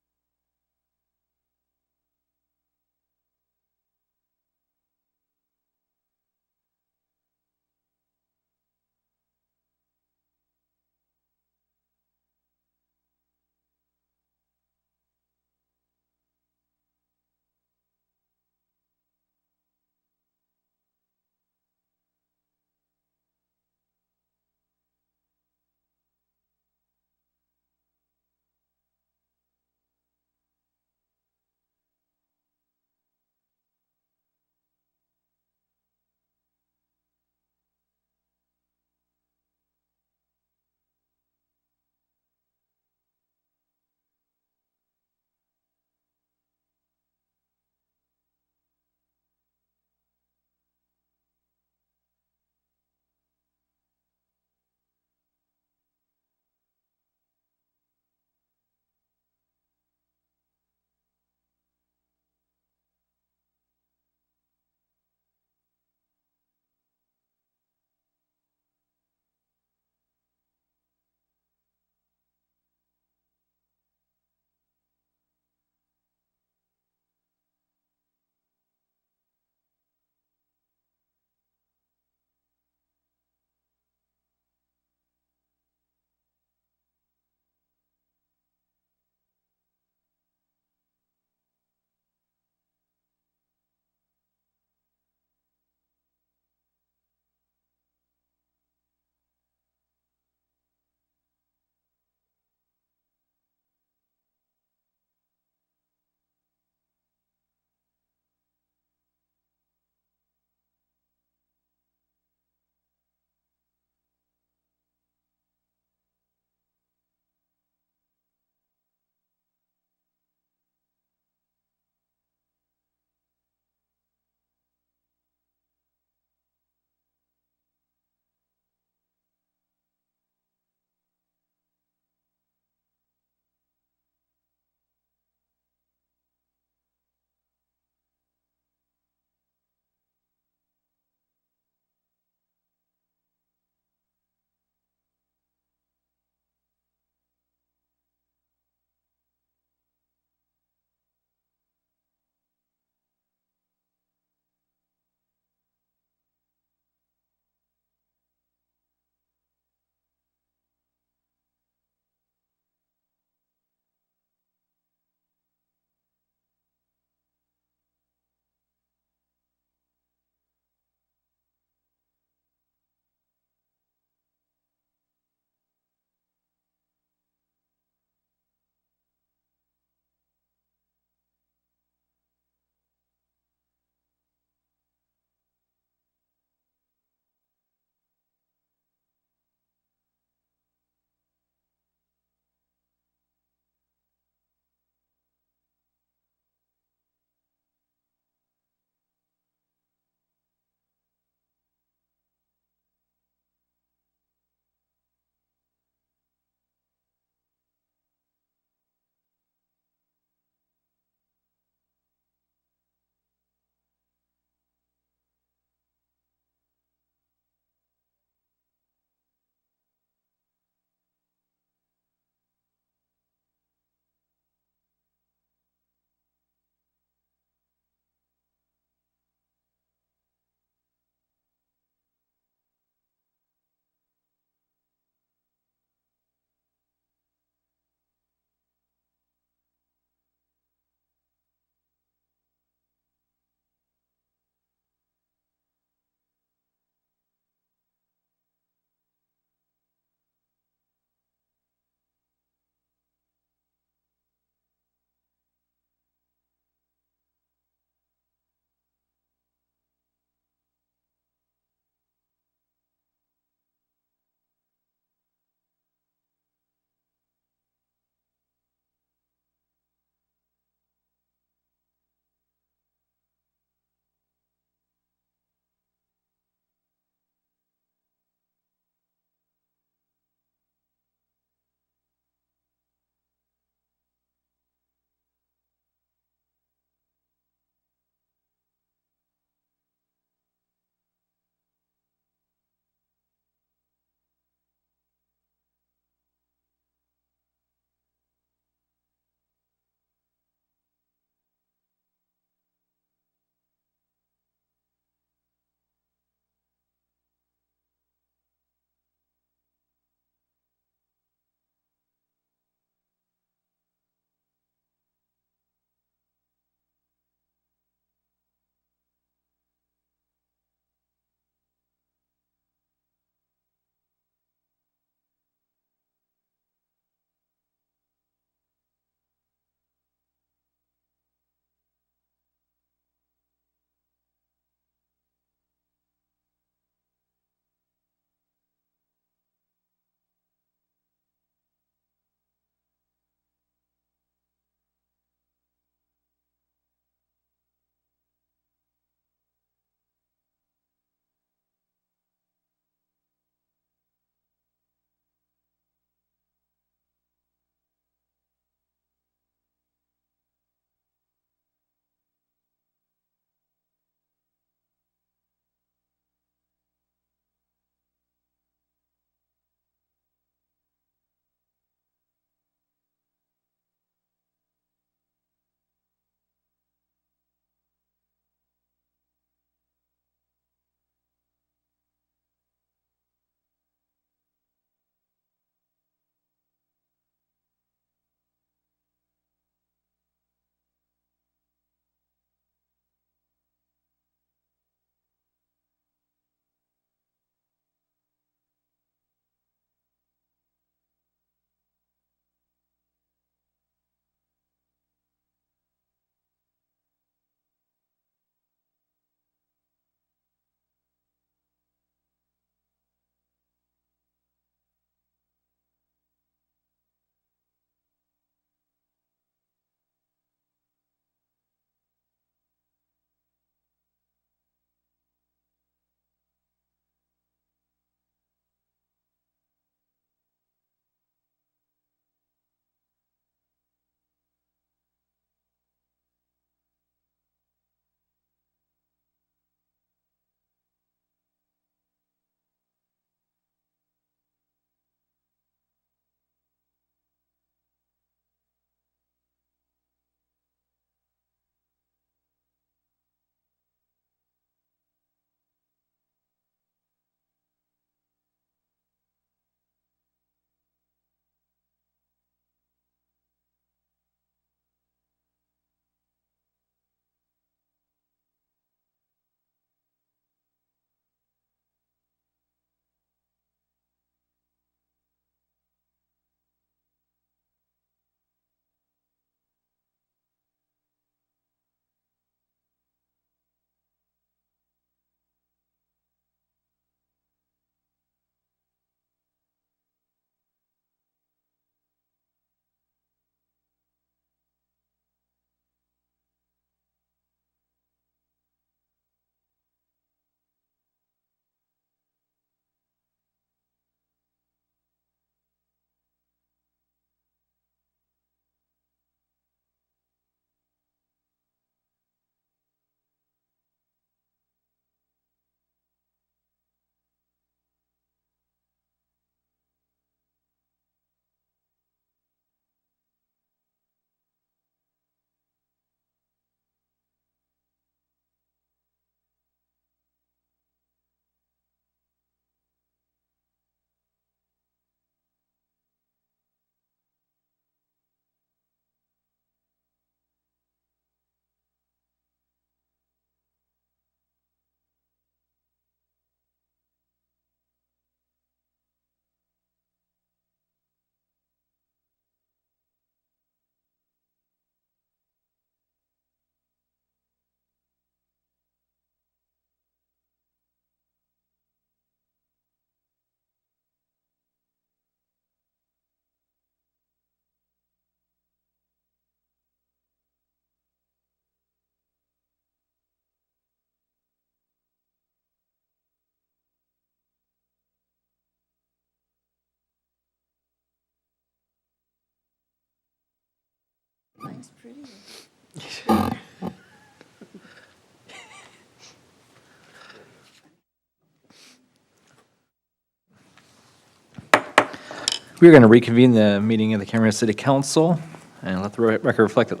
We're going to reconvene the meeting of the Camarillo City Council and let the record reflect that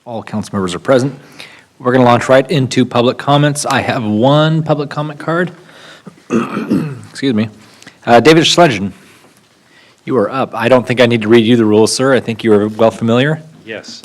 all council members are present. We're going to launch right into public comments. I have one public comment card. Excuse me. David Schledgen, you are up. I don't think I need to read you the rules, sir. I think you are well familiar. Yes.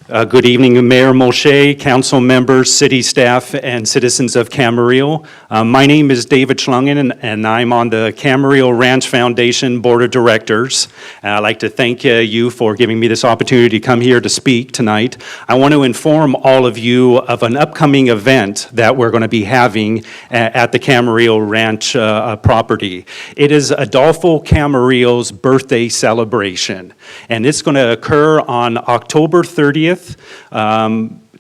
Good evening, Mayor Moshe, council members, city staff, and citizens of Camarillo. My name is David Schlungen, and I'm on the Camarillo Ranch Foundation Board of Directors. I'd like to thank you for giving me this opportunity to come here to speak tonight. I want to inform all of you of an upcoming event that we're going to be having at the Camarillo Ranch property. It is Adolfo Camarillo's birthday celebration, and it's going to occur on October 30th.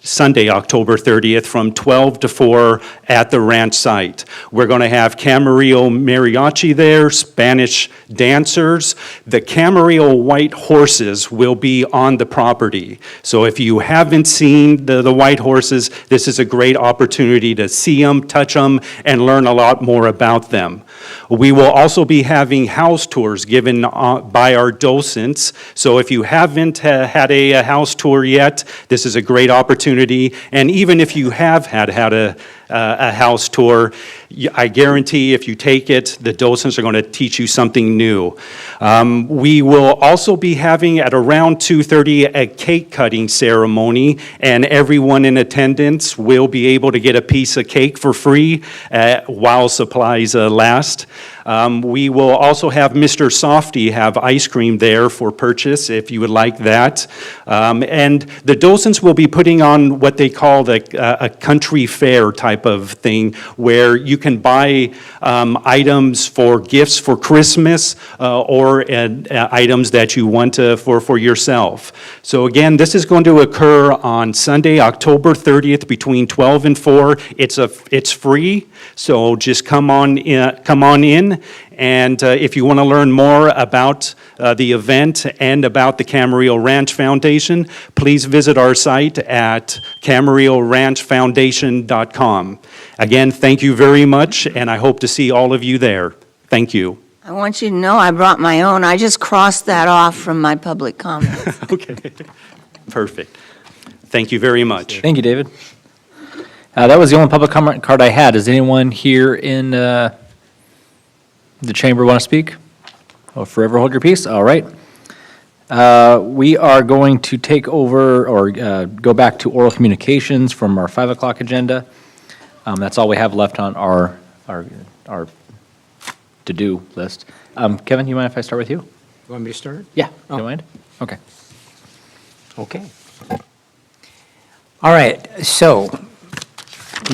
Sunday, October 30th, from 12 to 4 at the ranch site. We're going to have Camarillo mariachi there, Spanish dancers. The Camarillo white horses will be on the property. So if you haven't seen the white horses, this is a great opportunity to see them, touch them, and learn a lot more about them. We will also be having house tours given by our docents. So if you haven't had a house tour yet, this is a great opportunity. And even if you have had a house tour, I guarantee if you take it, the docents are going to teach you something new. We will also be having at around 2:30 a cake cutting ceremony, and everyone in attendance will be able to get a piece of cake for free while supplies last. We will also have Mr. Softy have ice cream there for purchase if you would like that. And the docents will be putting on what they call a country fair type of thing, where you can buy items for gifts for Christmas or items that you want for yourself. So again, this is going to occur on Sunday, October 30th between 12 and 4. It's free, so just come on in. And if you want to learn more about the event and about the Camarillo Ranch Foundation, please visit our site at CamarilloRanchFoundation.com. Again, thank you very much, and I hope to see all of you there. Thank you. I want you to know I brought my own. I just crossed that off from my public comments. Okay, perfect. Thank you very much. Thank you, David. That was the only public comment card I had. Does anyone here in the chamber want to speak? Oh, forever hold your peace? All right. We are going to take over or go back to oral communications from our 5 o'clock agenda. That's all we have left on our to-do list. Kevin, you mind if I start with you? You want me to start? Yeah. You don't mind? Okay. Okay. All right, so,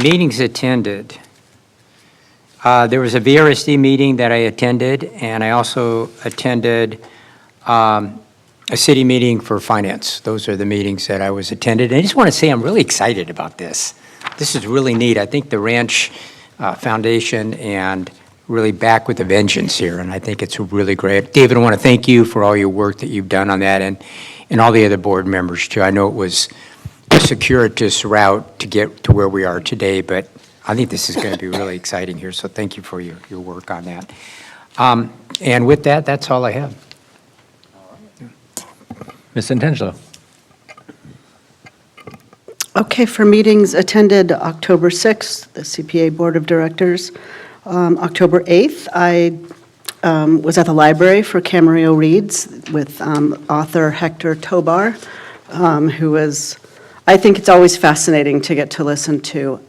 meetings attended. There was a VRSD meeting that I attended, and I also attended a city meeting for finance. Those are the meetings that I was attended. And I just want to say I'm really excited about this. This is really neat. I think the Ranch Foundation and really back with a vengeance here, and I think it's really great. David, I want to thank you for all your work that you've done on that, and all the other board members too. I know it was a circuitous route to get to where we are today, but I think this is going to be really exciting here, so thank you for your work on that. And with that, that's all I have. Ms. Intangelo. Okay, for meetings attended October 6th, the CPA Board of Directors. October 8th, I was at the library for Camarillo Reads with author Hector Tobar, who was, I think it's always fascinating to get to listen to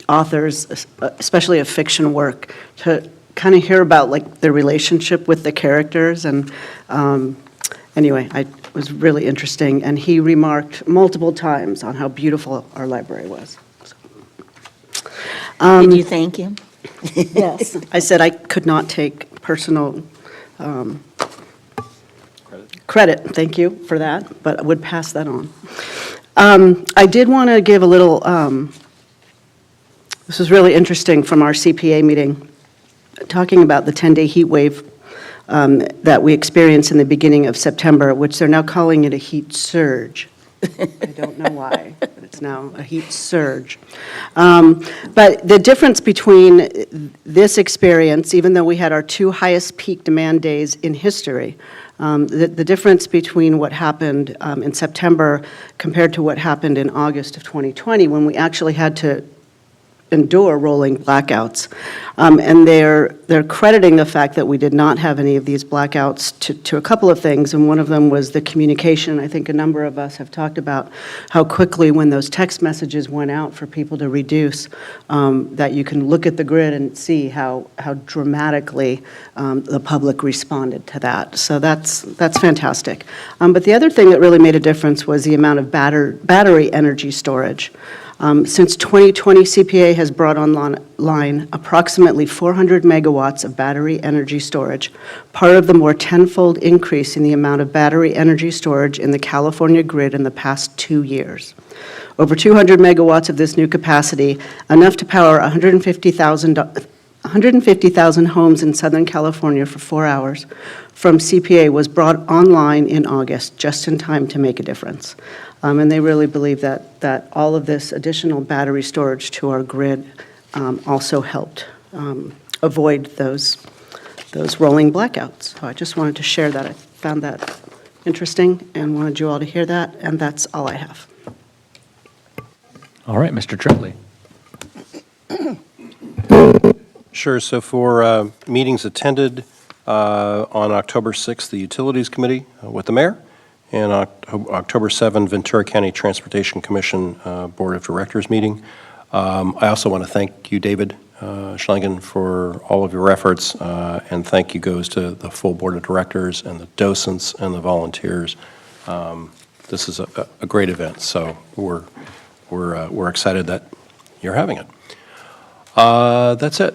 authors, especially of fiction work, to kind of hear about like their relationship with the characters. And anyway, it was really interesting. And he remarked multiple times on how beautiful our library was. Did you thank him? Yes. I said I could not take personal credit, thank you for that, but I would pass that on. I did want to give a little, this was really interesting from our CPA meeting, talking about the 10-day heat wave that we experienced in the beginning of September, which they're now calling it a heat surge. I don't know why, but it's now a heat surge. But the difference between this experience, even though we had our 2 highest peak demand days in history, the difference between what happened in September compared to what happened in August of 2020, when we actually had to endure rolling blackouts. And they're crediting the fact that we did not have any of these blackouts to a couple of things, and one of them was the communication. I think a number of us have talked about how quickly, when those text messages went out for people to reduce, that you can look at the grid and see how dramatically the public responded to that. So that's fantastic. But the other thing that really made a difference was the amount of battery energy storage. Since 2020, CPA has brought online approximately 400 megawatts of battery energy storage, part of the more tenfold increase in the amount of battery energy storage in the California grid in the past 2 years. Over 200 megawatts of this new capacity, enough to power 150,000 homes in Southern California for 4 hours, from CPA was brought online in August, just in time to make a difference. And they really believe that all of this additional battery storage to our grid also helped avoid those rolling blackouts. So I just wanted to share that. I found that interesting and wanted you all to hear that, and that's all I have. All right, Mr. Tremblay. Sure, so for meetings attended on October 6th, the Utilities Committee with the mayor, and October 7, Ventura County Transportation Commission Board of Directors meeting. I also want to thank you, David Schlangen, for all of your efforts, and thank you goes to the full Board of Directors and the docents and the volunteers. This is a great event, so we're excited that you're having it. That's it.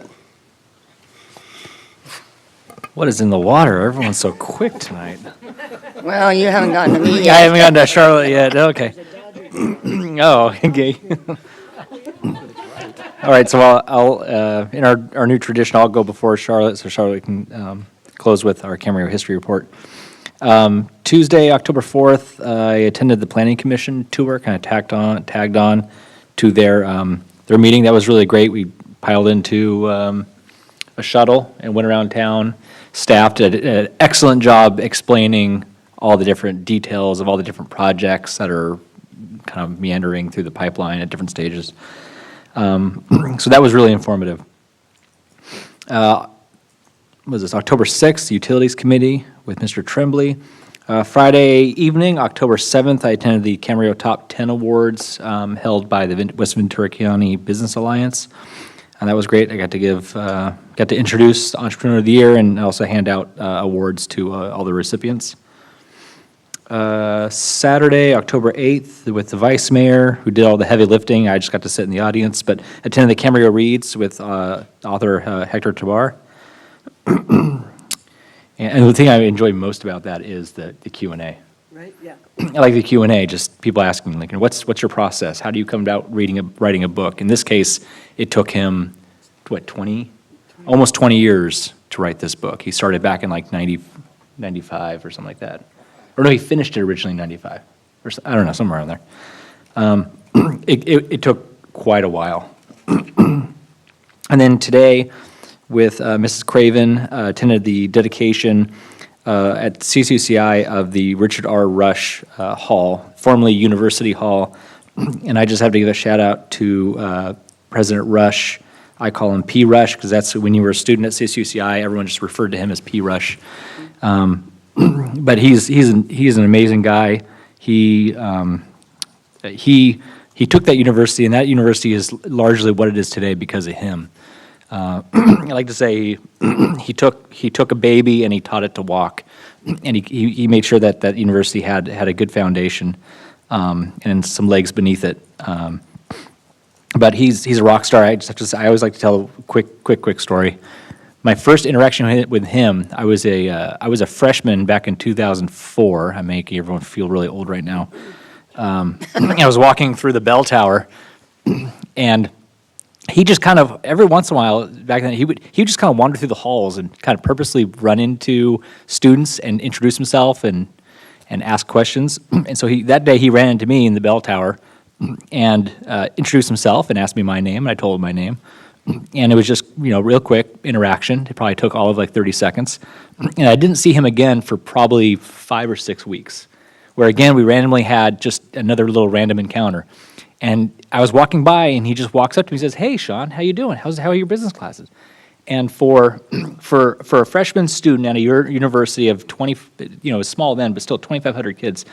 What is in the water? Everyone's so quick tonight. Well, you haven't gotten to me I yet. haven't gotten to Charlotte yet. Okay. Oh, okay. All right, so I'll in our new tradition, I'll go before Charlotte, so Charlotte can close with our Camarillo history report. Tuesday, October 4th, I attended the Planning Commission tour, kind of tagged on to their meeting. That was really great. We piled into a shuttle and went around town. Staff did an excellent job explaining all the different details of all the different projects that are kind of meandering through the pipeline at different stages. So that was really informative. Was this October 6th, Utilities Committee with Mr. Tremblay. Friday evening, October 7th, I attended the Camarillo Top 10 Awards held by the West Ventura County Business Alliance. And that was great. I got to introduce the Entrepreneur of the Year and also hand out awards to all the recipients. Saturday, October 8th, with the Vice Mayor, who did all the heavy lifting. I just got to sit in the audience, but attended the Camarillo Reads with author Hector Tabar. And the thing I enjoy most about that is the Q&A. Right, yeah. I like the Q&A, just people asking, like, what's your process? How do you come about writing a book? In this case, it took him, almost 20 years to write this book. He started back in like 95 or something like that. Or no, he finished it originally in 95. Or I don't know, somewhere around there. It took quite a while. And then today, with Mrs. Craven, attended the dedication at CCCI of the Richard R. Rush Hall, formerly University Hall. And I just have to give a shout out to President Rush. I call him P. Rush because that's when you were a student at CCCI, everyone just referred to him as P. Rush. But he's an amazing guy. He took that university, and that university is largely what it is today because of him. I like to say he took a baby and he taught it to walk, and he made sure that university had a good foundation and some legs beneath it. But he's a rock star. I always like to tell a quick story. My first interaction with him, I was a freshman back in 2004. I'm making everyone feel really old right now. I was walking through the bell tower, and he just kind of, every once in a while, back then, he would just kind of wander through the halls and kind of purposely run into students and introduce himself and ask questions. And so that day he ran into me in the bell tower and introduced himself and asked me my name, and I told him my name. And it was just, real quick interaction. It probably took all of like 30 seconds. And I didn't see him again for probably 5 or 6 weeks, where again, we randomly had just another little random encounter. And I was walking by, and he just walks up to me and says, "Hey, Sean, how you doing? How are your business classes?" And for a freshman student at a university of 20, small then, but still 2,500 kids,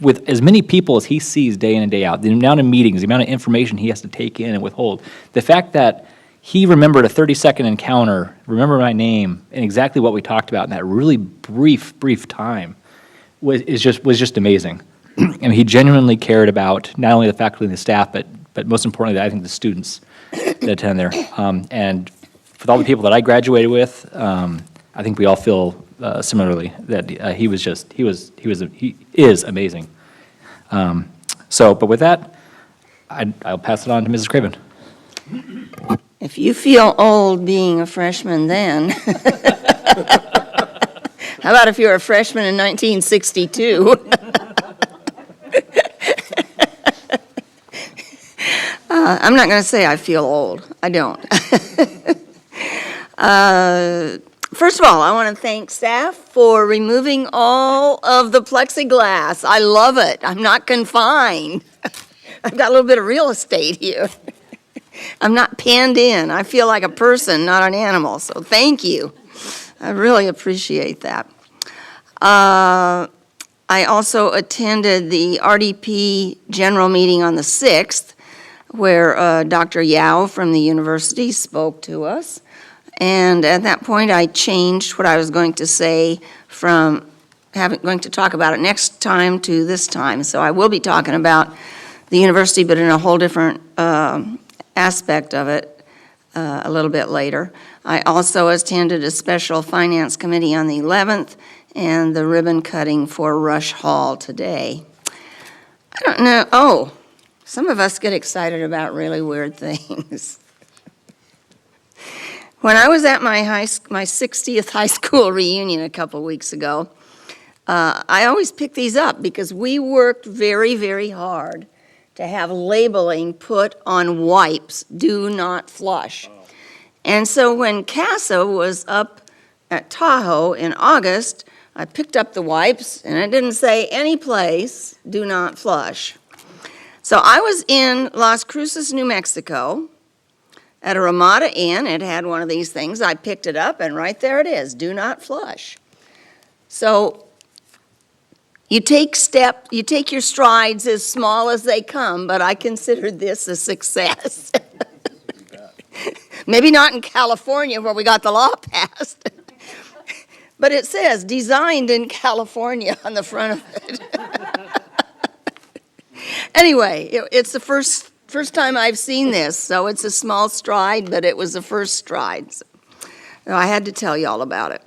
with as many people as he sees day in and day out, the amount of meetings, the amount of information he has to take in and withhold, the fact that he remembered a 30-second encounter, remembered my name, and exactly what we talked about in that really brief time was just amazing. I mean, he genuinely cared about not only the faculty and the staff, but most importantly, I think the students that attend there. And with all the people that I graduated with, I think we all feel similarly that he is amazing. But with that, I'll pass it on to Mrs. Craven. If you feel old being a freshman then, how about if you're a freshman in 1962? I'm not going to say I feel old. I don't. First of all, I want to thank staff for removing all of the plexiglass. I love it. I'm not confined. I've got a little bit of real estate here. I'm not penned in. I feel like a person, not an animal. So thank you. I really appreciate that. I also attended the RDP general meeting on the 6th, where Dr. Yao from the university spoke to us. And at that point, I changed what I was going to say from going to talk about it next time to this time. So I will be talking about the university, but in a whole different aspect of it a little bit later. I also attended a special finance committee on the 11th and the ribbon cutting for Rush Hall today. I don't know. Oh, some of us get excited about really weird things. When I was at my 60th high school reunion a couple weeks ago, I always pick these up because we worked very, very hard to have labeling put on wipes, do not flush. And so when CASA was up at Tahoe in August, I picked up the wipes, and it didn't say any place, do not flush. So I was in Las Cruces, New Mexico, at a Ramada Inn. It had one of these things. I picked it up, and right there it is, do not flush. So you take your strides as small as they come, but I considered this a success. Maybe not in California where we got the law passed, but it says designed in California on the front of it. Anyway, it's the first time I've seen this, so it's a small stride, but it was the first stride. So I had to tell you all about it.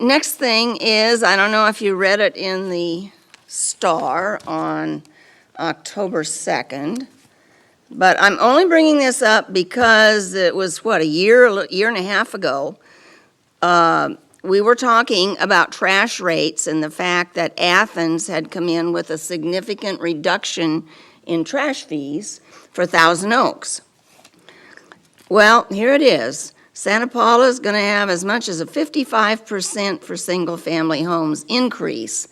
Next thing is, I don't know if you read it in the Star on October 2nd, but I'm only bringing this up because it was, a year and a half ago, we were talking about trash rates and the fact that Athens had come in with a significant reduction in trash fees for Thousand Oaks. Well, here it is. Santa Paula is going to have as much as a 55% for single-family homes increase.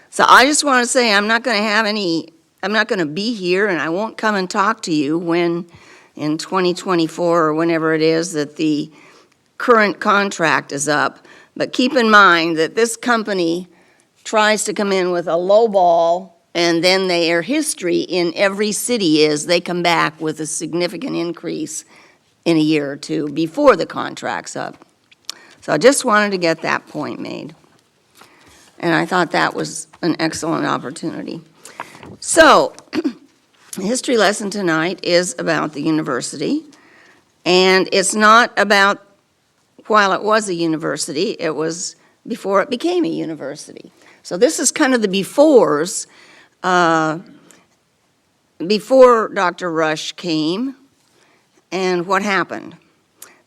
So I just want to say I'm not going to be here, and I won't come and talk to you when in 2024 or whenever it is that the current contract is up. But keep in mind that this company tries to come in with a low ball, and then their history in every city is they come back with a significant increase in a year or two before the contract's up. So I just wanted to get that point made. And I thought that was an excellent opportunity. So, the history lesson tonight is about the university. And it's not about while it was a university, it was before it became a university. So this is kind of the befores. before Dr. Rush came, and what happened?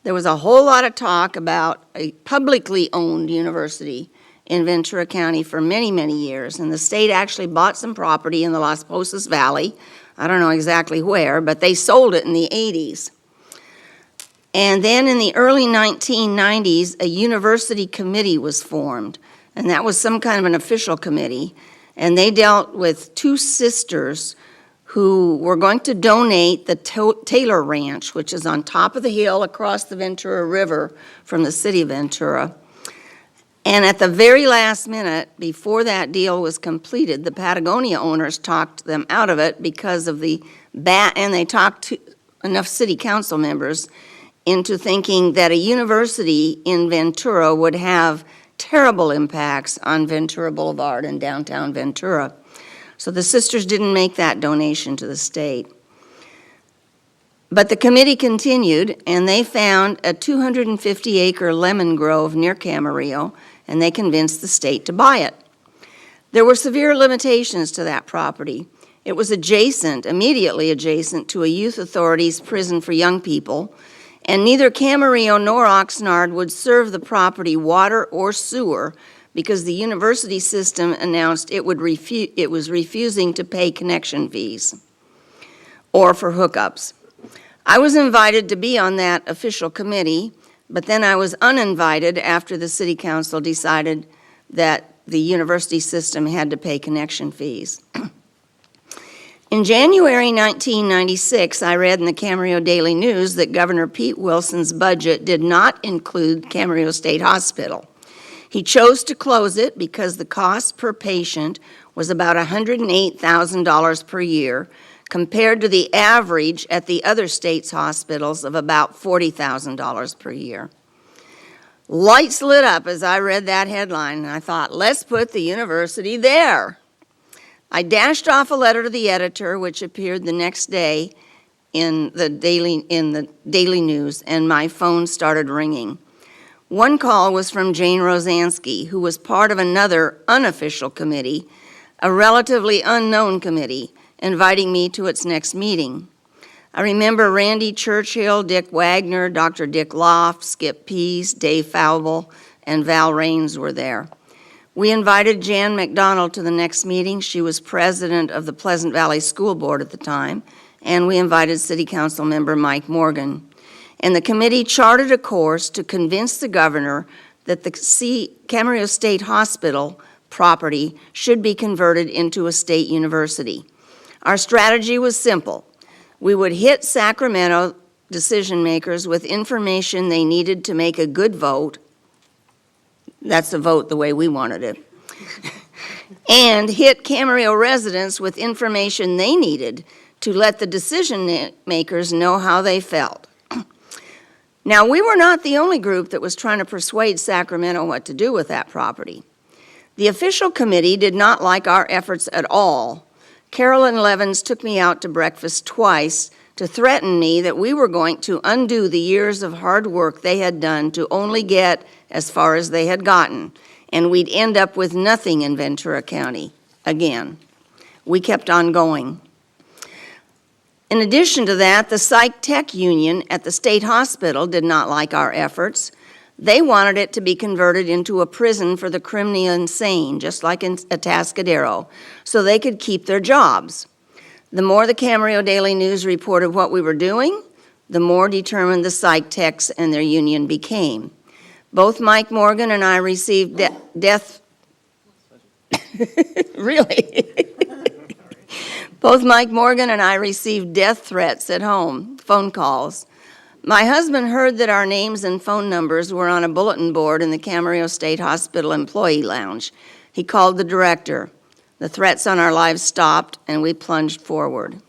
There was a whole lot of talk about a publicly owned university in Ventura County for many, many years, and the state actually bought some property in the Las Posas Valley. I don't know exactly where, but they sold it in the 80s. And then in the early 1990s, a university committee was formed, and that was some kind of an official committee, and they dealt with two sisters who were going to donate the Taylor Ranch, which is on top of the hill across the Ventura River from the city of Ventura. And at the very last minute, before that deal was completed, the Patagonia owners talked them out of it because of the and they talked to enough city council members into thinking that a university in Ventura would have terrible impacts on Ventura Boulevard and downtown Ventura. So the sisters didn't make that donation to the state. But the committee continued, and they found a 250-acre lemon grove near Camarillo, and they convinced the state to buy it. There were severe limitations to that property. It was immediately adjacent to a youth authority's prison for young people, and neither Camarillo nor Oxnard would serve the property water or sewer because the university system announced it was refusing to pay connection fees or for hookups. I was invited to be on that official committee, but then I was uninvited after the city council decided that the university system had to pay connection fees. In January 1996, I read in the Camarillo Daily News that Governor Pete Wilson's budget did not include Camarillo State Hospital. He chose to close it because the cost per patient was about $108,000 per year, compared to the average at the other state's hospitals of about $40,000 per year. Lights lit up as I read that headline, and I thought, let's put the university there. I dashed off a letter to the editor, which appeared the next day in the Daily News, and my phone started ringing. One call was from Jane Rosansky, who was part of another unofficial committee, a relatively unknown committee, inviting me to its next meeting. I remember Randy Churchill, Dick Wagner, Dr. Dick Loft, Skip Pease, Dave Falble, and Val Raines were there. We invited Jan McDonald to the next meeting. She was president of the Pleasant Valley School Board at the time, and we invited City Council member Mike Morgan. And the committee charted a course to convince the governor that the Camarillo State Hospital property should be converted into a state university. Our strategy was simple. We would hit Sacramento decision makers with information they needed to make a good vote. That's a vote the way we wanted it. And hit Camarillo residents with information they needed to let the decision makers know how they felt. Now, we were not the only group that was trying to persuade Sacramento what to do with that property. The official committee did not like our efforts at all. Carolyn Levins took me out to breakfast twice to threaten me that we were going to undo the years of hard work they had done to only get as far as they had gotten, and we'd end up with nothing in Ventura County again. We kept on going. In addition to that, the Psych Tech Union at the state hospital did not like our efforts. They wanted it to be converted into a prison for the criminally insane, just like in Atascadero, so they could keep their jobs. The more the Camarillo Daily News reported what we were doing, the more determined the psych techs and their union became. Both Mike Morgan and I received death... Really? Both Mike Morgan and I received death threats at home, phone calls. My husband heard that our names and phone numbers were on a bulletin board in the Camarillo State Hospital Employee Lounge. He called the director. The threats on our lives stopped, and we plunged forward.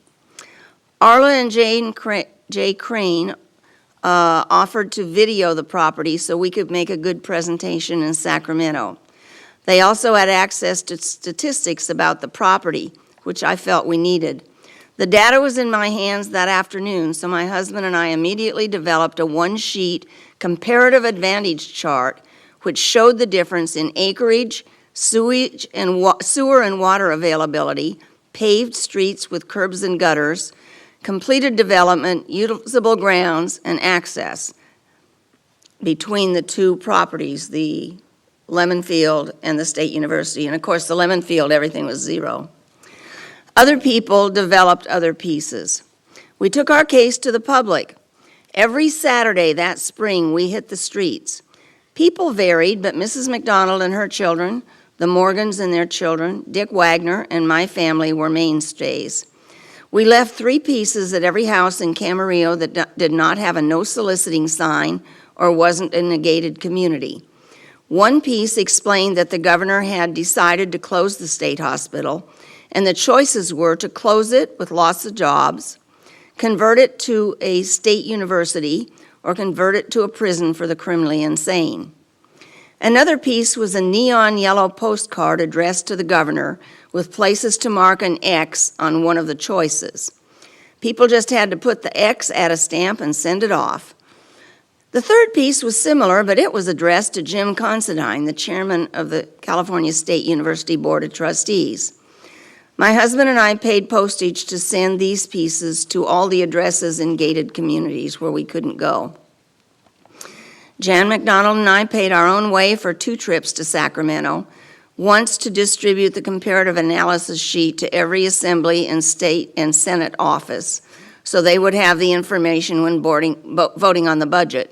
Arla and Jay Crane offered to video the property so we could make a good presentation in Sacramento. They also had access to statistics about the property, which I felt we needed. The data was in my hands that afternoon, so my husband and I immediately developed a one-sheet comparative advantage chart which showed the difference in acreage, sewer and water availability, paved streets with curbs and gutters, completed development, usable grounds, and access between the two properties, the Lemon Field and the State University. And of course, the Lemon Field, everything was zero. Other people developed other pieces. We took our case to the public. Every Saturday that spring, we hit the streets. People varied, but Mrs. McDonald and her children, the Morgans and their children, Dick Wagner and my family were mainstays. We left 3 pieces at every house in Camarillo that did not have a no soliciting sign or wasn't in a gated community. One piece explained that the governor had decided to close the state hospital, and the choices were to close it with loss of jobs, convert it to a state university, or convert it to a prison for the criminally insane. Another piece was a neon yellow postcard addressed to the governor with places to mark an X on one of the choices. People just had to put the X at a stamp and send it off. The third piece was similar, but it was addressed to Jim Considine, the chairman of the California State University Board of Trustees. My husband and I paid postage to send these pieces to all the addresses in gated communities where we couldn't go. Jan McDonald and I paid our own way for 2 trips to Sacramento, once to distribute the comparative analysis sheet to every Assembly and State and Senate office, so they would have the information when voting on the budget.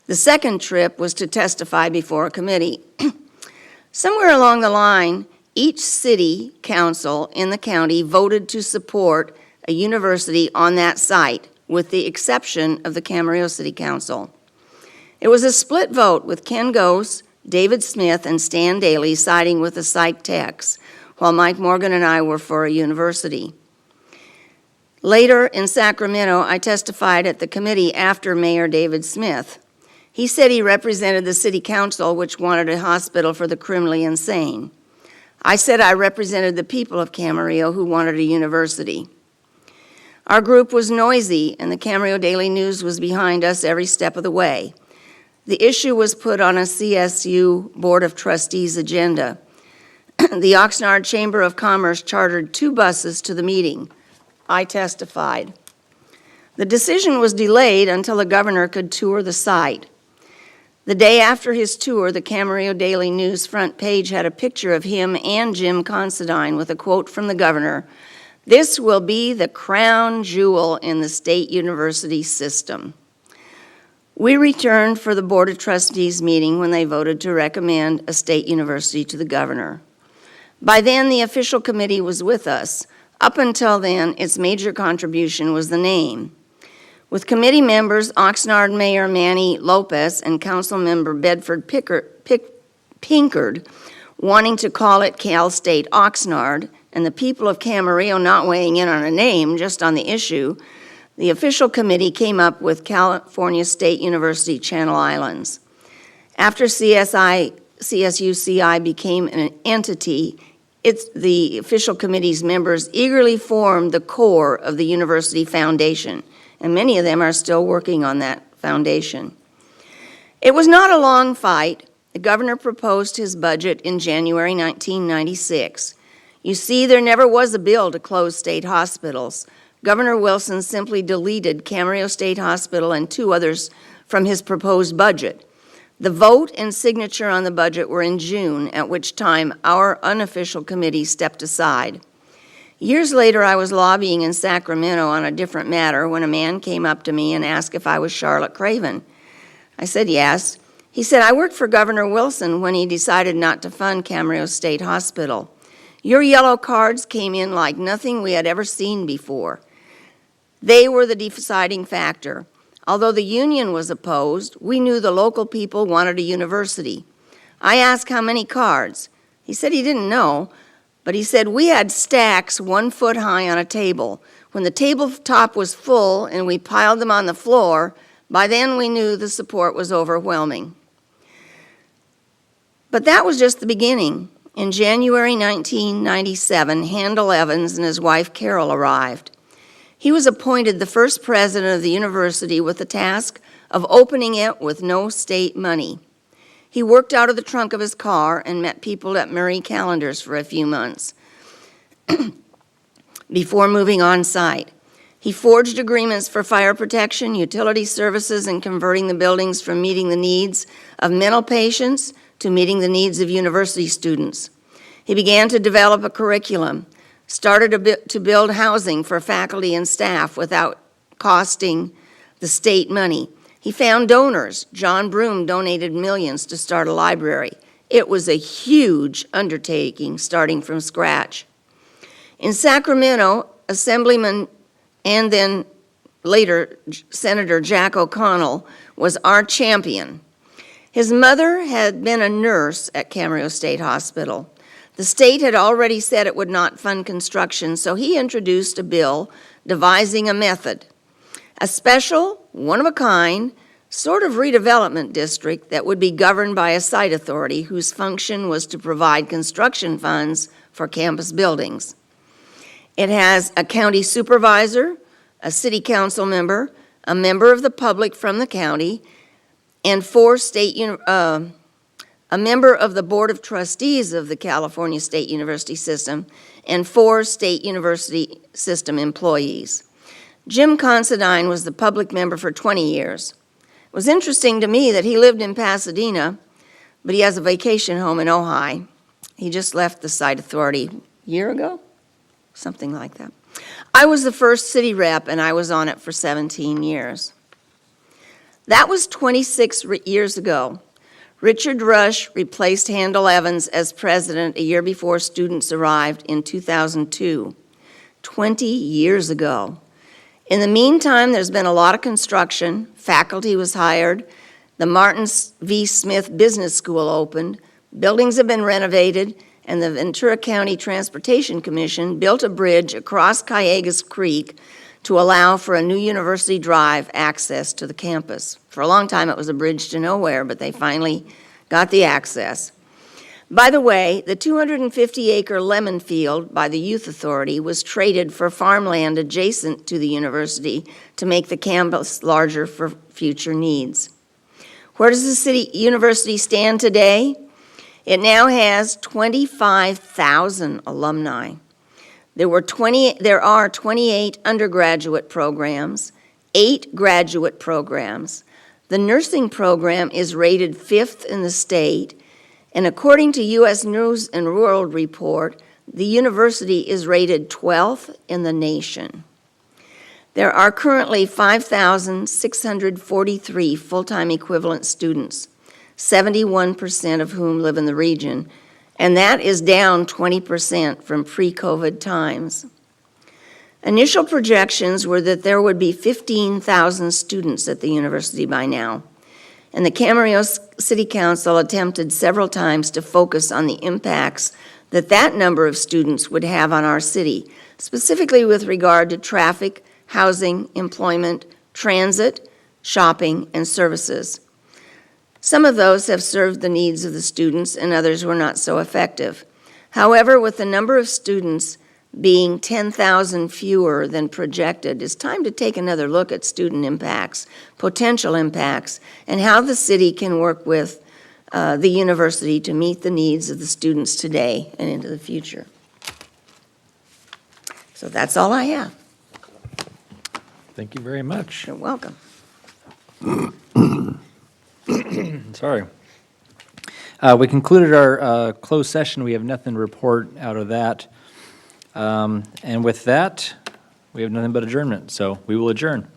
The second trip was to testify before a committee. Somewhere along the line, each city council in the county voted to support a university on that site, with the exception of the Camarillo City Council. It was a split vote, with Ken Gose, David Smith, and Stan Daly siding with the psych techs, while Mike Morgan and I were for a university. Later in Sacramento, I testified at the committee after Mayor David Smith. He said he represented the city council, which wanted a hospital for the criminally insane. I said I represented the people of Camarillo, who wanted a university. Our group was noisy, and the Camarillo Daily News was behind us every step of the way. The issue was put on a CSU Board of Trustees agenda. The Oxnard Chamber of Commerce chartered 2 buses to the meeting. I testified. The decision was delayed until the governor could tour the site. The day after his tour, the Camarillo Daily News front page had a picture of him and Jim Considine with a quote from the governor, "This will be the crown jewel in the state university system." We returned for the Board of Trustees meeting when they voted to recommend a state university to the governor. By then, the official committee was with us. Up until then, its major contribution was the name. With committee members Oxnard Mayor Manny Lopez and Council Member Bedford Pinkard wanting to call it Cal State Oxnard, and the people of Camarillo not weighing in on a name, just on the issue, the official committee came up with California State University Channel Islands. After CSUCI became an entity, the official committee's members eagerly formed the core of the university foundation, and many of them are still working on that foundation. It was not a long fight. The governor proposed his budget in January 1996. You see, there never was a bill to close state hospitals. Governor Wilson simply deleted Camarillo State Hospital and 2 others from his proposed budget. The vote and signature on the budget were in June, at which time our unofficial committee stepped aside. Years later, I was lobbying in Sacramento on a different matter when a man came up to me and asked if I was Charlotte Craven. I said yes. He said, "I worked for Governor Wilson when he decided not to fund Camarillo State Hospital. Your yellow cards came in like nothing we had ever seen before." They were the deciding factor. Although the union was opposed, we knew the local people wanted a university. I asked how many cards. He said he didn't know, but he said we had stacks 1 foot high on a table. When the tabletop was full and we piled them on the floor, by then we knew the support was overwhelming. But that was just the beginning. In January 1997, Handel Evans and his wife Carol arrived. He was appointed the first president of the university with the task of opening it with no state money. He worked out of the trunk of his car and met people at Marie Callender's for a few months. before moving on-site. He forged agreements for fire protection, utility services, and converting the buildings from meeting the needs of mental patients to meeting the needs of university students. He began to develop a curriculum, started to build housing for faculty and staff without costing the state money. He found donors. John Broome donated millions to start a library. It was a huge undertaking, starting from scratch. In Sacramento, Assemblyman and then later Senator Jack O'Connell was our champion. His mother had been a nurse at Camarillo State Hospital. The state had already said it would not fund construction, so he introduced a bill devising a method, a special, one-of-a-kind, sort of redevelopment district that would be governed by a site authority whose function was to provide construction funds for campus buildings. It has a county supervisor, a city council member, a member of the public from the county, and a member of the Board of Trustees of the California State University System, and 4 state university system employees. Jim Considine was the public member for 20 years. It was interesting to me that he lived in Pasadena, but he has a vacation home in Ojai. He just left the site authority a year ago, something like that. I was the first city rep, and I was on it for 17 years. That was 26 years ago. Richard Rush replaced Handel Evans as president a year before students arrived in 2002, 20 years ago. In the meantime, there's been a lot of construction. Faculty was hired. The Martin V. Smith Business School opened. Buildings have been renovated, and the Ventura County Transportation Commission built a bridge across Callegas Creek to allow for a new University Drive access to the campus. For a long time, it was a bridge to nowhere, but they finally got the access. By the way, the 250-acre lemon field by the Youth Authority was traded for farmland adjacent to the university to make the campus larger for future needs. Where does the university stand today? It now has 25,000 alumni. There are 28 undergraduate programs, 8 graduate programs. The nursing program is rated 5th in the state, and according to U.S. News and World Report, the university is rated 12th in the nation. There are currently 5,643 full-time equivalent students, 71% of whom live in the region, and that is down 20% from pre-COVID times. Initial projections were that there would be 15,000 students at the university by now, and the Camarillo City Council attempted several times to focus on the impacts that number of students would have on our city, specifically with regard to traffic, housing, employment, transit, shopping, and services. Some of those have served the needs of the students, and others were not so effective. However, with the number of students being 10,000 fewer than projected, it's time to take another look at student impacts, potential impacts, and how the city can work with the university to meet the needs of the students today and into the future. So that's all I have. Thank you very much. You're welcome. Sorry. We concluded our closed session. We have nothing to report out of that. And with that, we have nothing but adjournment, so we will adjourn.